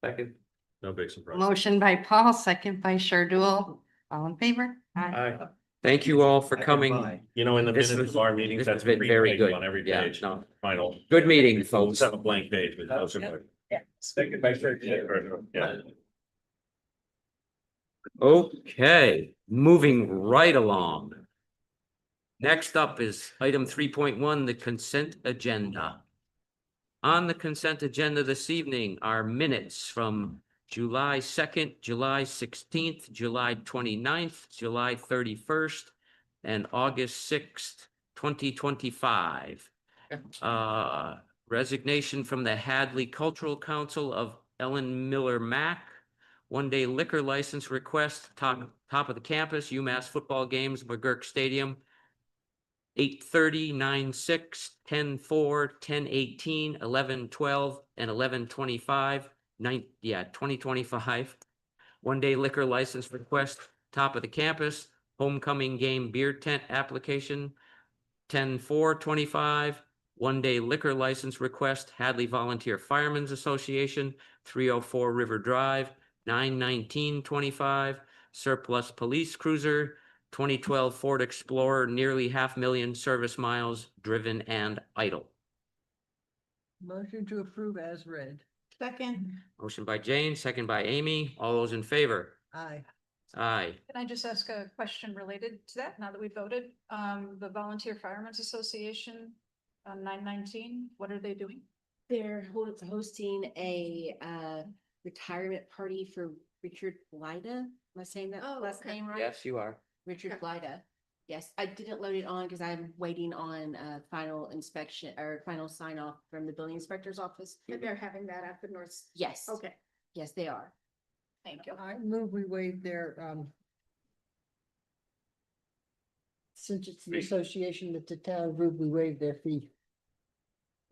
Second. No big surprise. Motion by Paul, second by Shardul. All in favor? Aye. Aye. Thank you all for coming. You know, in the This minutes was- of our meetings, this that's has been very very good. on every Yeah, page. no. Final. Good meeting, We'll folks. have a blank page with those. Yeah. Okay, moving right along. Next up is item 3.1, the consent agenda. On the consent agenda this evening are minutes from July 2nd, July 16th, July 29th, July 31st, and August 6th, 2025. Resignation from the Hadley Cultural Council of Ellen Miller Mack. One-day liquor license request, top of the campus, UMass football games, McGurk Stadium. 8:30, 9:06, 10:04, 10:18, 11:12, and 11:25, 2025. One-day liquor license request, top of the campus, homecoming game beer tent application, 10/4/25. One-day liquor license request, Hadley Volunteer Firemen's Association, 304 River Drive, 9/19/25. Surplus police cruiser, 2012 Ford Explorer, nearly 500,000 service miles driven and idle. Motion to approve as read. Second. Motion by Jane, second by Amy. All those in favor? Aye. Aye. Can I just ask a question related to that now that we voted? The Volunteer Firemen's Association on 9/19, what are they doing? They're hosting a retirement party for Richard Blyda. Am I saying that Oh, last okay. name right? Yes, you are. Richard Blyda. Yes, I didn't load it on because I'm waiting on final inspection or final sign off from the building inspector's office. They're having that at the North. Yes. Okay. Yes, they are. Thank you. I move we waive their, since it's the association that the town group, we waive their fee.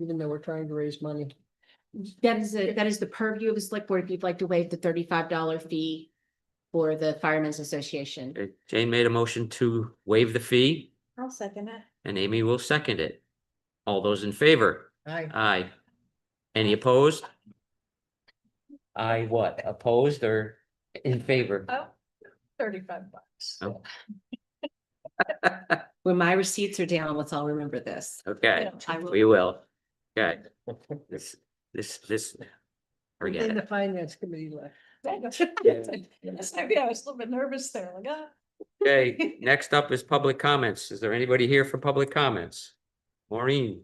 Even though we're trying to raise money. That is the purview of the select board. If you'd like to waive the $35 fee for the Firemen's Association. Okay, Jane made a motion to waive the fee, I'll second it. and Amy will second it. All those in favor? Aye. Aye. Any opposed? Aye, what? Opposed or in favor? Oh, $35. Oh. When my receipts are down, let's all remember this. Okay, I will. we will. Okay. This, forget Then the it. finance committee left. Yes, maybe I was a little bit nervous there, like, Okay, next up is public comments. Is there anybody here for public comments? Maureen,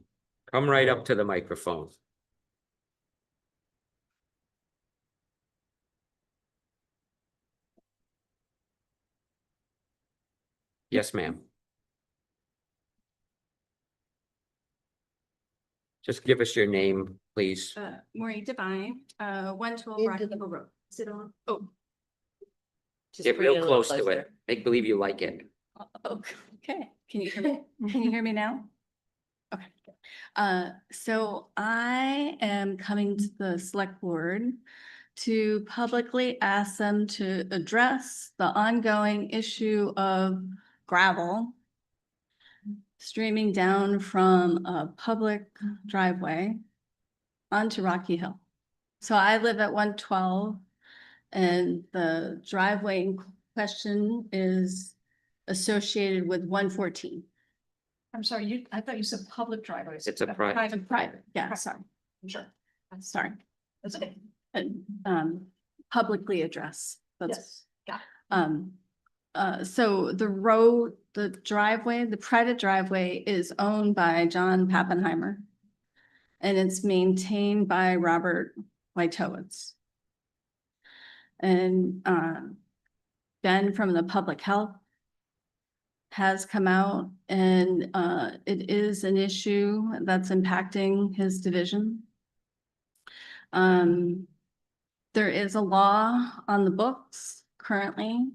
come right up to the microphone. Yes, ma'am. Just give us your name, please. Maureen Devine, 112 Into Rocky the- Hill Road. Is it on? Oh. Just Get bring real it a little close to closer. it. Make believe you like it. Okay. Can you hear me? Can you hear me now? Okay. So I am coming to the select board to publicly ask them to address the ongoing issue of gravel streaming down from a public driveway onto Rocky Hill. So I live at 112 and the driveway in question is associated with 114. I'm sorry, I thought you said public driveways. It's a private. Private, yeah, sorry, Sure, sorry. that's okay. And publicly address That's, Yeah. so the road, the driveway, the private driveway is owned by John Pappenheimer. And it's maintained by Robert Wojtowicz. And Ben from the public health has come out and it is an issue that's impacting his division. There is a law on the books currently,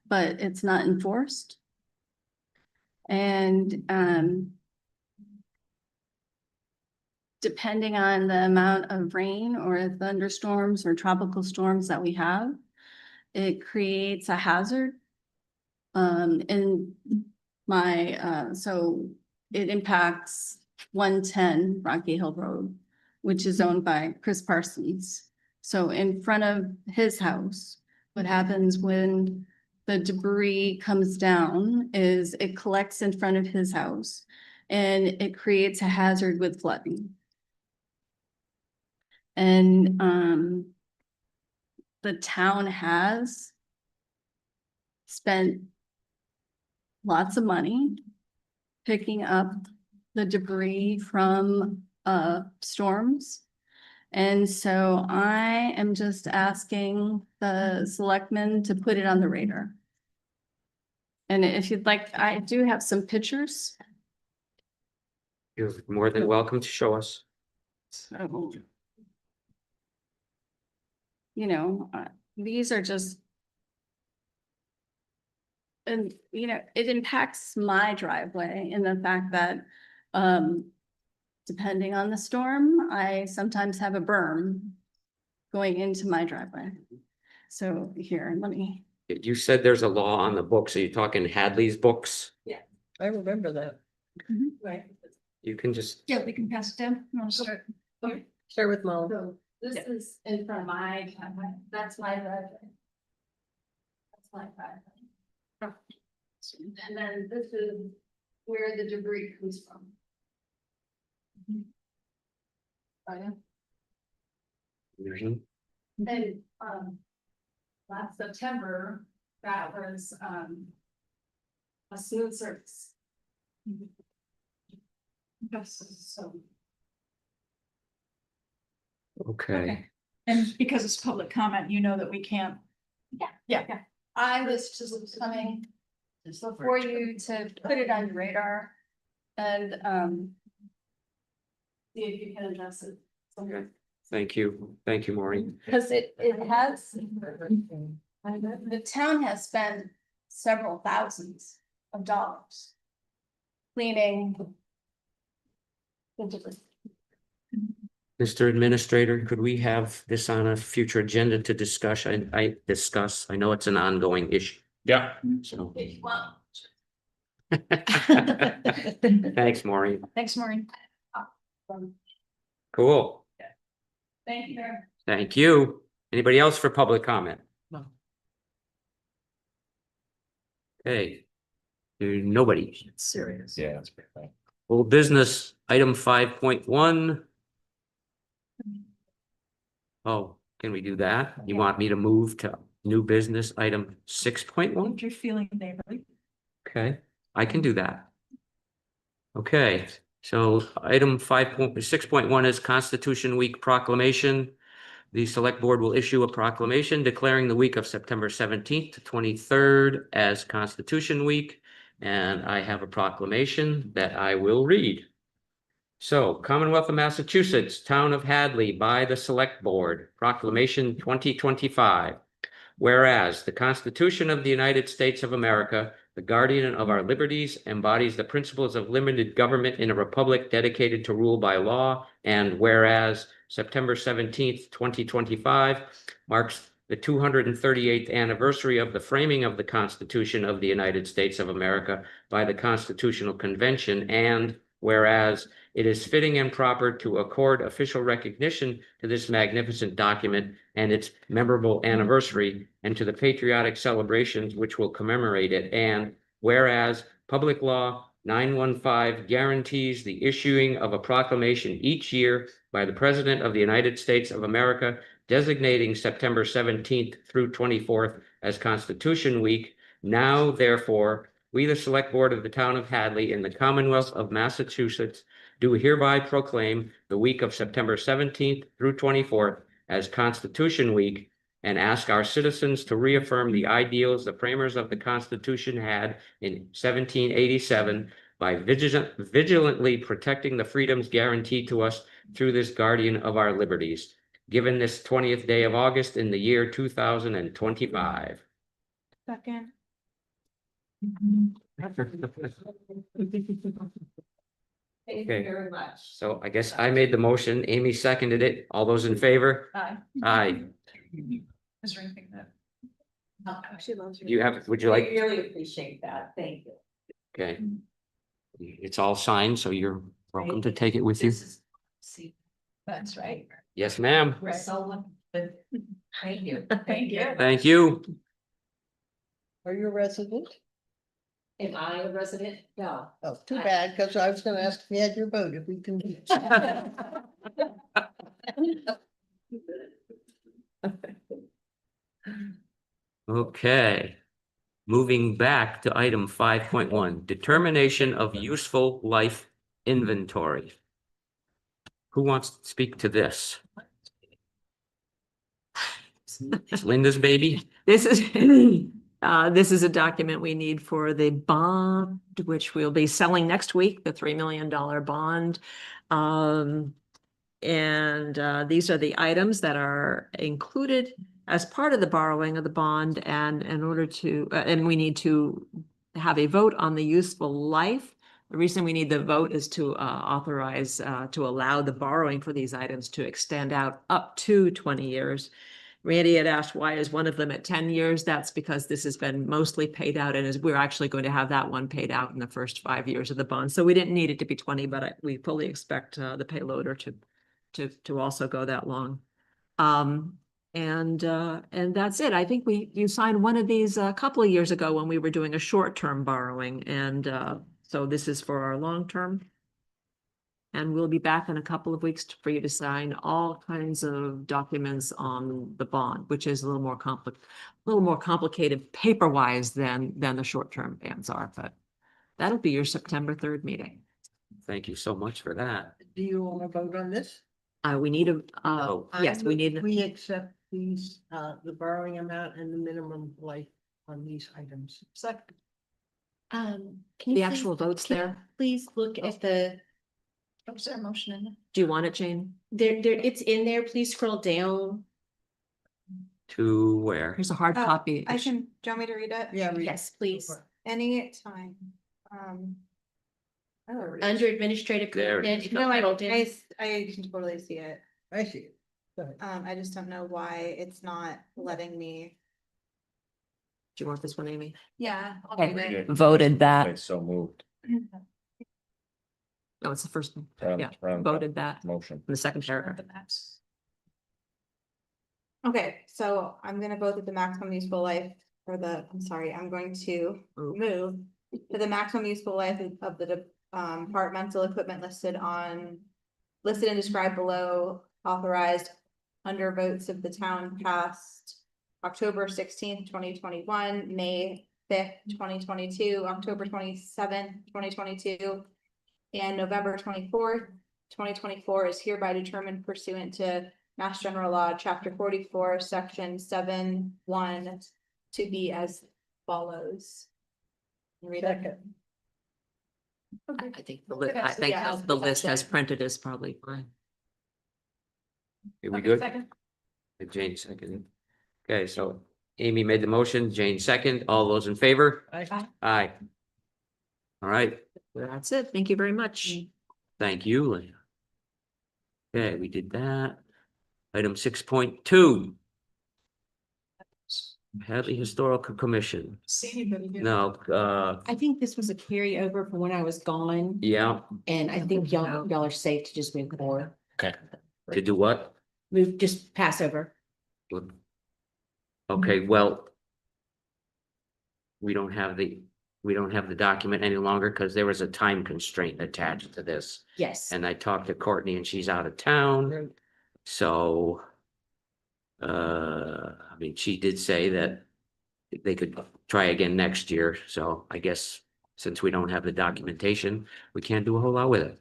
but it's not enforced. And depending on the amount of rain or thunderstorms or tropical storms that we have, it creates a hazard. In my, so it impacts 110 Rocky Hill Road, which is owned by Chris Parsons. So in front of his house, what happens when the debris comes down is it collects in front of his house and it creates a hazard with flooding. And the town has spent lots of money picking up the debris from storms. And so I am just asking the selectmen to put it on the radar. And if you'd like, I do have some pictures. You're more than welcome to show us. So, you know, these are just, and, you know, it impacts my driveway in the fact that, depending on the storm, I sometimes have a berm going into my driveway. So here, let me. You said there's a law on the books. Are you talking Hadley's books? I remember that. Right. You can just, Yeah, we can pass it down. You want to start? Okay. Start with Molly. So this is in front of my driveway. That's my driveway. That's my driveway. And then this is where the debris comes from. Oh, yeah. Mhm. And, last September, that was, a smooth surface. Yes, so. Okay. And because it's public comment, you know that we can't. Yeah. I was just coming for you to put it on your radar and, see if you can address it. Okay. Thank you. Thank you, Maureen. Because it has, the town has spent several thousands of dollars cleaning the debris. Mr. Administrator, could we have this on a future agenda to discuss? I discuss, I know it's an ongoing issue. Yeah. So. Well, Thanks, Maureen. Thanks, Maureen. Cool. thank you. Thank you. Anybody else for public comment? No. Okay. Nobody. Serious. Yeah, that's pretty fine. Well, business item 5.1. Oh, can we do that? You want me to move to new business item 6.1? If you're feeling neighborly. Okay, I can do that. Okay, so item 6.1 is Constitution Week proclamation. The select board will issue a proclamation declaring the week of September 17th to 23rd as Constitution Week. And I have a proclamation that I will read. So, Commonwealth of Massachusetts, Town of Hadley, by the Select Board, Proclamation 2025. Whereas the Constitution of the United States of America, the guardian of our liberties, embodies the principles of limited government in a republic dedicated to rule by law, and whereas September 17th, 2025 marks the 238th anniversary of the framing of the Constitution of the United States of America by the Constitutional Convention, and whereas it is fitting and proper to accord official recognition to this magnificent document and its memorable anniversary, and to the patriotic celebrations which will commemorate it. And whereas Public Law 915 guarantees the issuing of a proclamation each year by the President of the United States of America designating September 17th through 24th as Constitution Week. Now, therefore, we, the Select Board of the Town of Hadley in the Commonwealth of Massachusetts, do hereby proclaim the week of September 17th through 24th as Constitution Week, and ask our citizens to reaffirm the ideals the framers of the Constitution had in 1787 by vigilantly protecting the freedoms guaranteed to us through this guardian of our liberties, given this 20th day of August in the year 2025. Second. Thank Okay. you very much. So I guess I made the motion. Amy seconded it. All those in favor? Aye. Aye. Is there anything that? She loves You have, would you like? Really appreciate that. Thank you. Okay. It's all signed, so you're welcome to take it with you. That's right. Yes, ma'am. We're so, thank you. Thank you. Thank you. Are you a resident? Am I a resident? No. Oh, too bad, because I was gonna ask if you had your vote, if we can. Okay. Moving back to item 5.1, determination of useful life inventory. Who wants to speak to this? It's Linda's baby? This is, this is a document we need for the bond, which we'll be selling next week, the $3 million bond. These are the items that are included as part of the borrowing of the bond, and in order to, and we need to have a vote on the useful life. The reason we need the vote is to authorize, to allow the borrowing for these items to extend out up to 20 years. Randy had asked, why is one of them at 10 years? That's because this has been mostly paid out, and we're actually going to have that one paid out in the first 5 years of the bond. So we didn't need it to be 20, but we fully expect the payloader to also go that long. And that's it. I think you signed one of these a couple of years ago when we were doing a short-term borrowing, and so this is for our long-term. And we'll be back in a couple of weeks for you to sign all kinds of documents on the bond, which is a little more complicated paper-wise than the short-term bans are, but that'll be your September 3rd meeting. Thank you so much for that. Do you want to vote on this? We need a, yes, we need. We accept these, the borrowing amount and the minimum life on these items. Second. Can The you actual votes there. please look at the, Was there a motion in there? Do you want it, Jane? it's in there. Please scroll down. To where? Here's a hard copy. I can, do you want me to read it? Yeah. Yes, please. Any time. Under administrative. There it content, is. no, I don't. I can totally see it. I see it. Go ahead. I just don't know why it's not letting me. Do you want this one, Amy? Yeah. I'll Okay. read it. Voted that. Okay, so moved. No, it's the first one. Round- Yeah, round- voted that in Motion. the second paragraph. The max. Okay, so I'm gonna vote that the maximum useful life for the, I'm sorry, I'm going to move to the maximum useful life of the departmental equipment listed and described below, authorized under votes of the town passed October 16th, 2021, May 5th, 2022, October 27th, 2022, and November 24th, 2024 is hereby determined pursuant to Mass General Law, Chapter 44, Section 7(1) to be as follows. Read it. Second. I think the list as printed is probably fine. Are we good? Second. Jane seconded. Okay, so Amy made the motion, Jane second. All those in favor? Aye. Aye. All right, That's it. Thank you very much. thank you, Leah. Okay, we did that. Item 6.2. Hadley Historical Commission. See anybody here? No, I think this was a carryover from when I was gone, yeah, and I think y'all are safe to just move forward. okay. To do what? Move, just pass over. Okay, well. We don't have the document any longer because there was a time constraint attached to this. Yes. And I talked to Courtney and she's out of town, so. I mean, she did say that they could try again next year, so I guess since we don't have the documentation, we can't do a whole lot with it.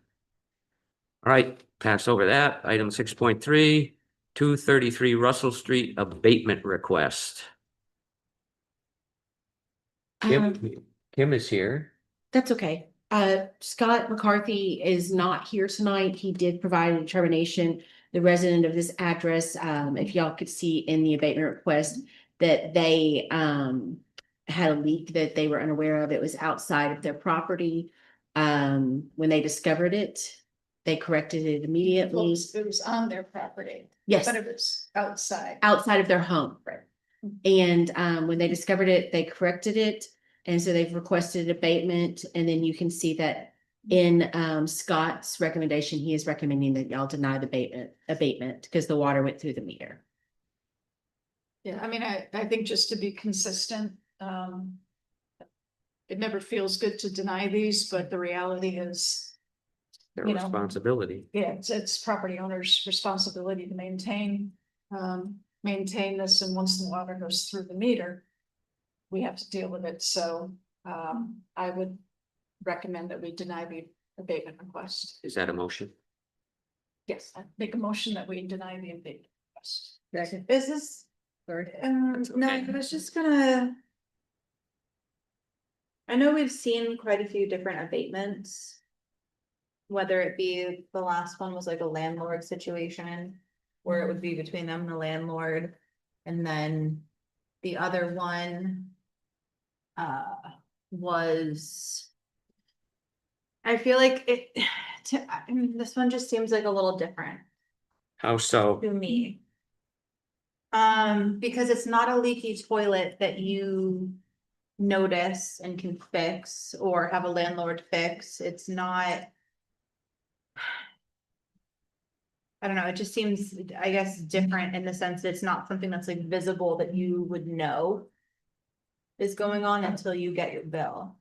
All right, pass over that. Item 6.3, 233 Russell Street abatement request. Kim is here. That's okay. Scott McCarthy is not here tonight. He did provide a determination. The resident of this address, if y'all could see in the abatement request, that they had a leak that they were unaware of. It was outside of their property. When they discovered it, they corrected it immediately. It was on their property. Yes. But it was outside. Outside of their home. Right. And when they discovered it, they corrected it. And so they've requested abatement, and then you can see that in Scott's recommendation, he is recommending that y'all deny the abatement because the water went through the meter. Yeah, I mean, I think just to be consistent, it never feels good to deny these, but the reality is, Their you know, responsibility. yeah, it's property owner's responsibility to maintain this, and once the water goes through the meter, we have to deal with it, so I would recommend that we deny the abatement request. Is that a motion? Yes, I make a motion that we deny the abatement request. Is this? No, I was just gonna. I know we've seen quite a few different abatements. Whether it be the last one was like a landlord situation, where it would be between them and the landlord, and then the other one was. I feel like this one just seems like a little different How so? to me. Because it's not a leaky toilet that you notice and can fix or have a landlord fix. It's not. I don't know, it just seems, I guess, different in the sense that it's not something that's like visible that you would know is going on until you get your bill.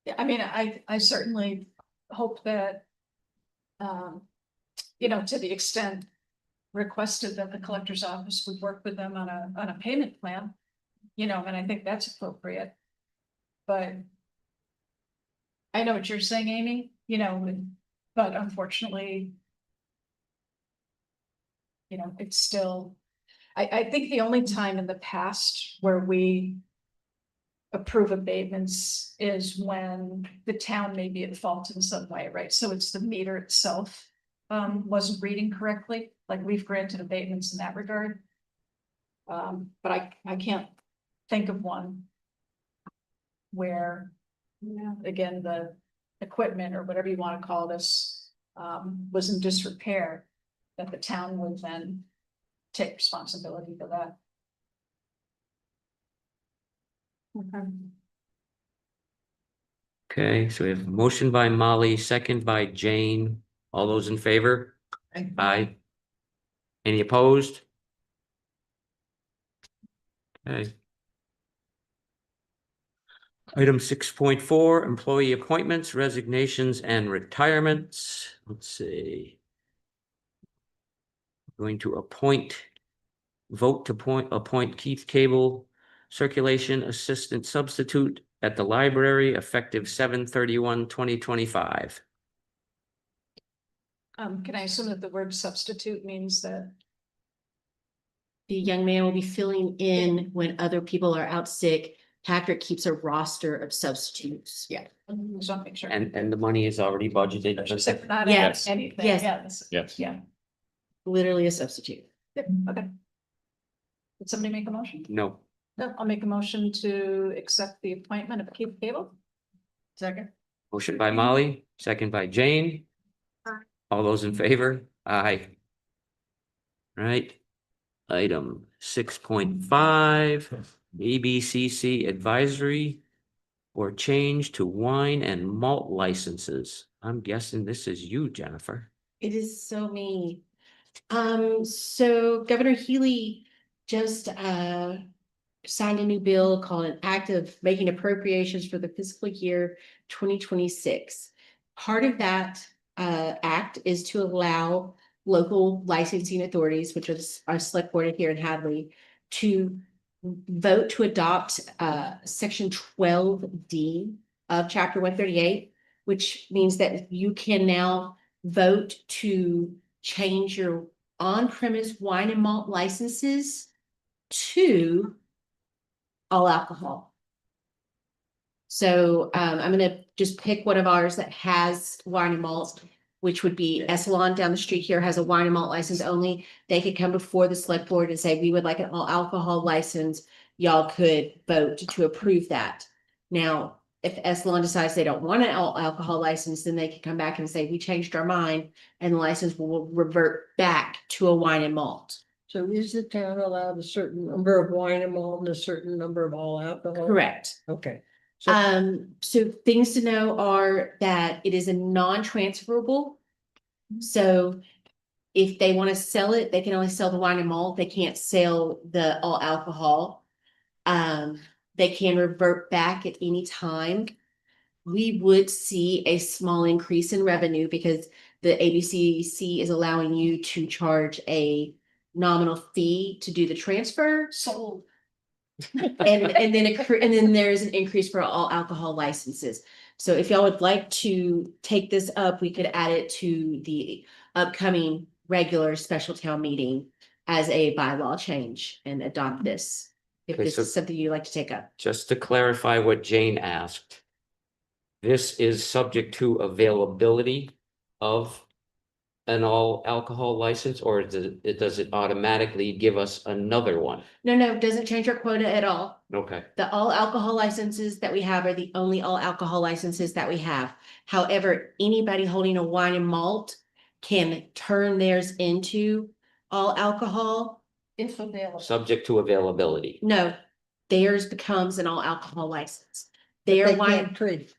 Yeah, I mean, I certainly hope that, you know, to the extent requested that the collector's office would work with them on a payment plan, you know, and I think that's appropriate. But I know what you're saying, Amy, you know, but unfortunately, you know, it's still, I think the only time in the past where we approve abatements is when the town may be at fault in some way, right? So it's the meter itself wasn't reading correctly, like we've granted abatements in that regard. But I can't think of one where, again, the equipment or whatever you want to call this was in disrepair, that the town would then take responsibility for that. Okay, so we have a motion by Molly, second by Jane. All those in favor? Aye. Any opposed? Okay. Item 6.4, employee appointments, resignations, and retirements. Let's see. Going to vote to appoint Keith Cable, circulation assistant substitute at the library, effective 7/31/2025. Can I assume that the word substitute means that? The young man will be filling in when other people are out sick. Patrick keeps a roster of substitutes. Yeah. Just want to make sure. And the money is already budgeted. Except not Yes. anything. Yes. Yeah, this- Yes. Yeah. Literally a substitute. Yep, okay. Did somebody make a motion? No. No, I'll make a motion to accept the appointment of Keith Cable. Second. Motion by Molly, second by Jane. Aye. All those in favor? Aye. Right. Item 6.5, ABCC advisory or change to wine and malt licenses. I'm guessing this is you, Jennifer. It is so me. So Governor Healy just signed a new bill called an act of making appropriations for the fiscal year 2026. Part of that act is to allow local licensing authorities, which is our select board here in Hadley, to vote to adopt section 12D of chapter 138, which means that you can now vote to change your on-premise wine and malt licenses to all alcohol. So I'm gonna just pick one of ours that has wine and malt, which would be Essalon down the street here has a wine and malt license only. They could come before the select board and say, we would like an all alcohol license. Y'all could vote to approve that. Now, if Essalon decides they don't want an all alcohol license, then they can come back and say, we changed our mind, and the license will revert back to a wine and malt. So is the town allowed a certain number of wine and malt and a certain number of all alcohol? Correct. Okay. So things to know are that it is a non-transferable. So if they want to sell it, they can only sell the wine and malt. They can't sell the all alcohol. They can revert back at any time. We would see a small increase in revenue because the ABCC is allowing you to charge a nominal fee to do the transfer. Sold. And then there's an increase for all alcohol licenses. So if y'all would like to take this up, we could add it to the upcoming regular special town meeting as a bylaw change and adopt this. If Okay, this so- is something you'd like to take up. Just to clarify what Jane asked. This is subject to availability of an all alcohol license, or does it automatically give us another one? No, it doesn't change our quota at all. Okay, The all alcohol licenses that we have are the only all alcohol licenses that we have. However, anybody holding a wine and malt can turn theirs into all alcohol. If available. subject to availability. No, theirs becomes an all alcohol license. They Their can't wine, trade.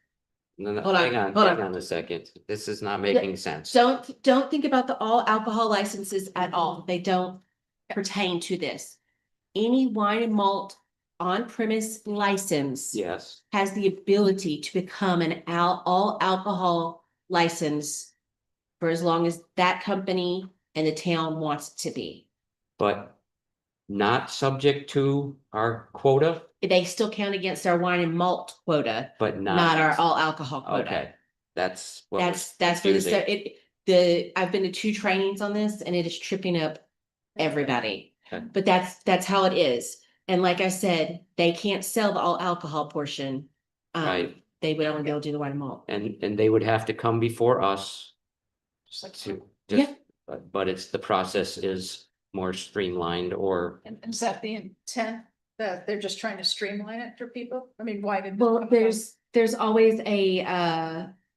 No, Hold on, hang hold on on. a second. This is not making sense. don't think about the all alcohol licenses at all. They don't pertain to this. Any wine and malt on-premise license Yes, has the ability to become an all alcohol license for as long as that company and the town wants it to be. but not subject to our quota, They still count against our wine and malt quota, but not our all alcohol quota. Okay, that's what was That's where confusing. I've been to 2 trainings on this and it is tripping up everybody. Okay. But that's how it is. And like I said, they can't sell the all alcohol portion. Right. They would only be able to do the wine and malt. And they would have to come before us. Just like, To Yeah. just, but it's, the process is more streamlined, or and is that the intent that they're just trying to streamline it for people? I mean, why did? Well, there's always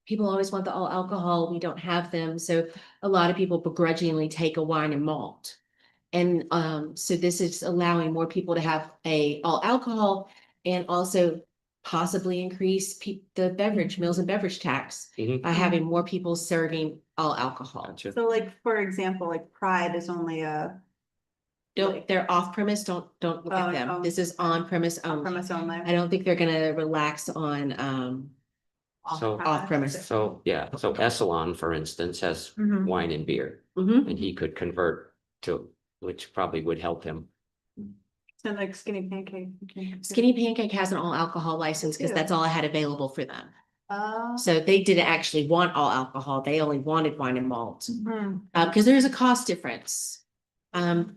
people always want the all alcohol. We don't have them. So a lot of people begrudgingly take a wine and malt. And so this is allowing more people to have a all alcohol and also possibly increase the beverage, meals and beverage tax Mhm. by having more people serving all alcohol. Gotcha. So like, for example, like Pride is only They're off premise, don't look at them. Oh. This is on premise only. premise only. I don't think they're gonna relax on So- off premise. So, yeah, so Essalon, for instance, has Mhm. wine and beer, Mhm. and he could convert to, which probably would help him. So like Skinny Pancake. Skinny Pancake has an all alcohol license because Yeah. that's all I had available for them. Oh. So they didn't actually want all alcohol. They only wanted wine and malt. Hmm. Because there's a cost difference.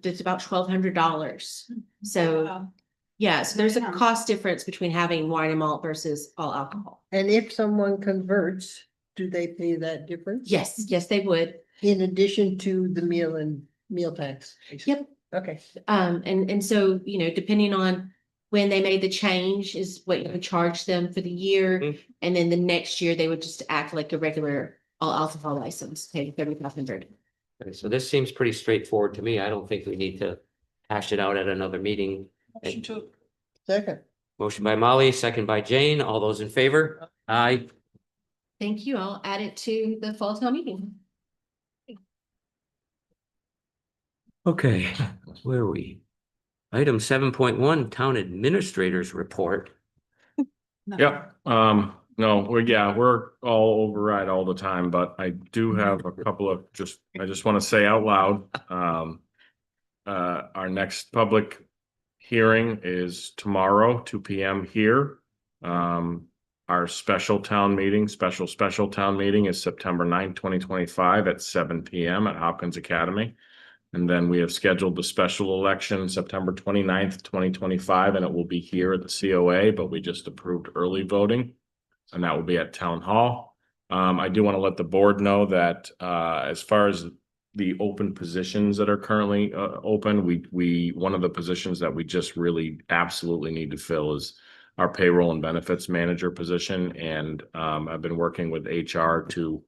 It's about $1,200. So, Wow. yeah, so there's a Yeah. cost difference between having wine and malt versus all alcohol. And if someone converts, do they pay that difference? Yes, they would. In addition to the meal tax? Yep. Okay. And so, depending on when they made the change is what you would charge them for the year. Mhm. And then the next year, they would just act like a regular all alcohol license, pay 3,500. Okay, so this seems pretty straightforward to me. I don't think we need to hash it out at another meeting. Motion to- Second. Motion by Molly, second by Jane. All those in favor? Aye. Thank you. I'll add it to the fall town meeting. Okay, where are we? Item 7.1, Town Administrators Report. Yeah, No, we're all override all the time, but I do have a couple of I just want to say out loud. Our next public hearing is tomorrow, 2 p.m. here. Our special town meeting is September 9th, 2025 at 7 p.m. at Hopkins Academy. And then we have scheduled the special election September 29th, 2025, and it will be here at the COA, but we just approved early voting. And that will be at Town Hall. I do want to let the board know that as far as the open positions that are currently open, one of the positions that we just really absolutely need to fill is our payroll and benefits manager position. And I've been working with HR to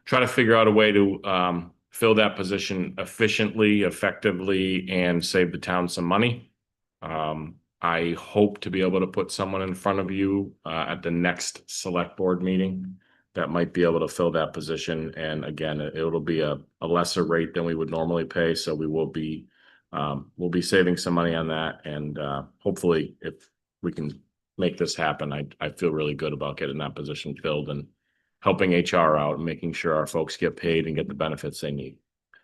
try to figure out a way to fill that position efficiently, effectively, and save the town some money. I hope to be able to put someone in front of you at the next select board meeting that might be able to fill that position. And again, it'll be a lesser rate than we would normally pay. So we'll be saving some money on that. And hopefully if we can make this happen, I feel really good about getting that position filled and helping HR out and making sure our folks get paid and get the benefits they need.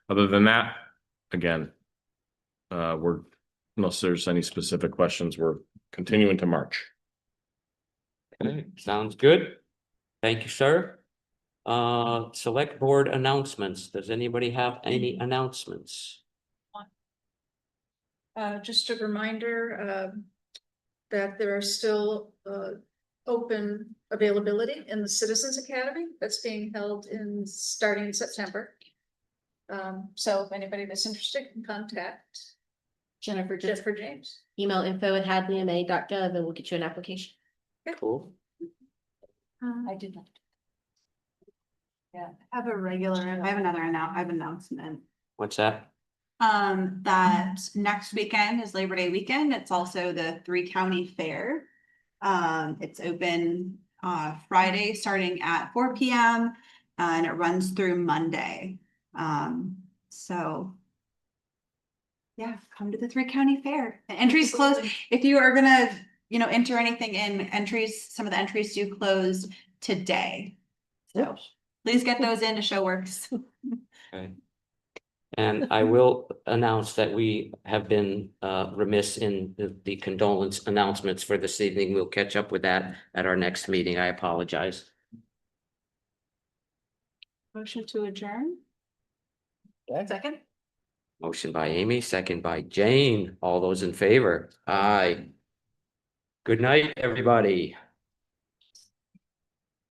Other than that, again, unless there's any specific questions, we're continuing to march. Okay, sounds good. Thank you, sir. Select board announcements. Does anybody have any announcements? Just a reminder, that there are still, open availability in the Citizens Academy that's being held starting in September. So if anybody that's interested can contact Jennifer, Jennifer James. email info@hadleyma.gov and we'll get you an application. Cool. I did not. Yeah, I have another announcement. What's that? That next weekend is Labor Day weekend. It's also the 3-County Fair. It's open Friday starting at 4 p.m. And it runs through Monday. So yeah, come to the 3-County Fair. The entries close. If you are gonna, enter anything in some of the entries do close today. So please get those in to Show Works. Okay. And I will announce that we have been remiss in the condolence announcements for this evening. We'll catch up with that at our next meeting. I apologize. Motion to adjourn. Second. Motion by Amy, second by Jane. All those in favor? Aye. Good night, everybody.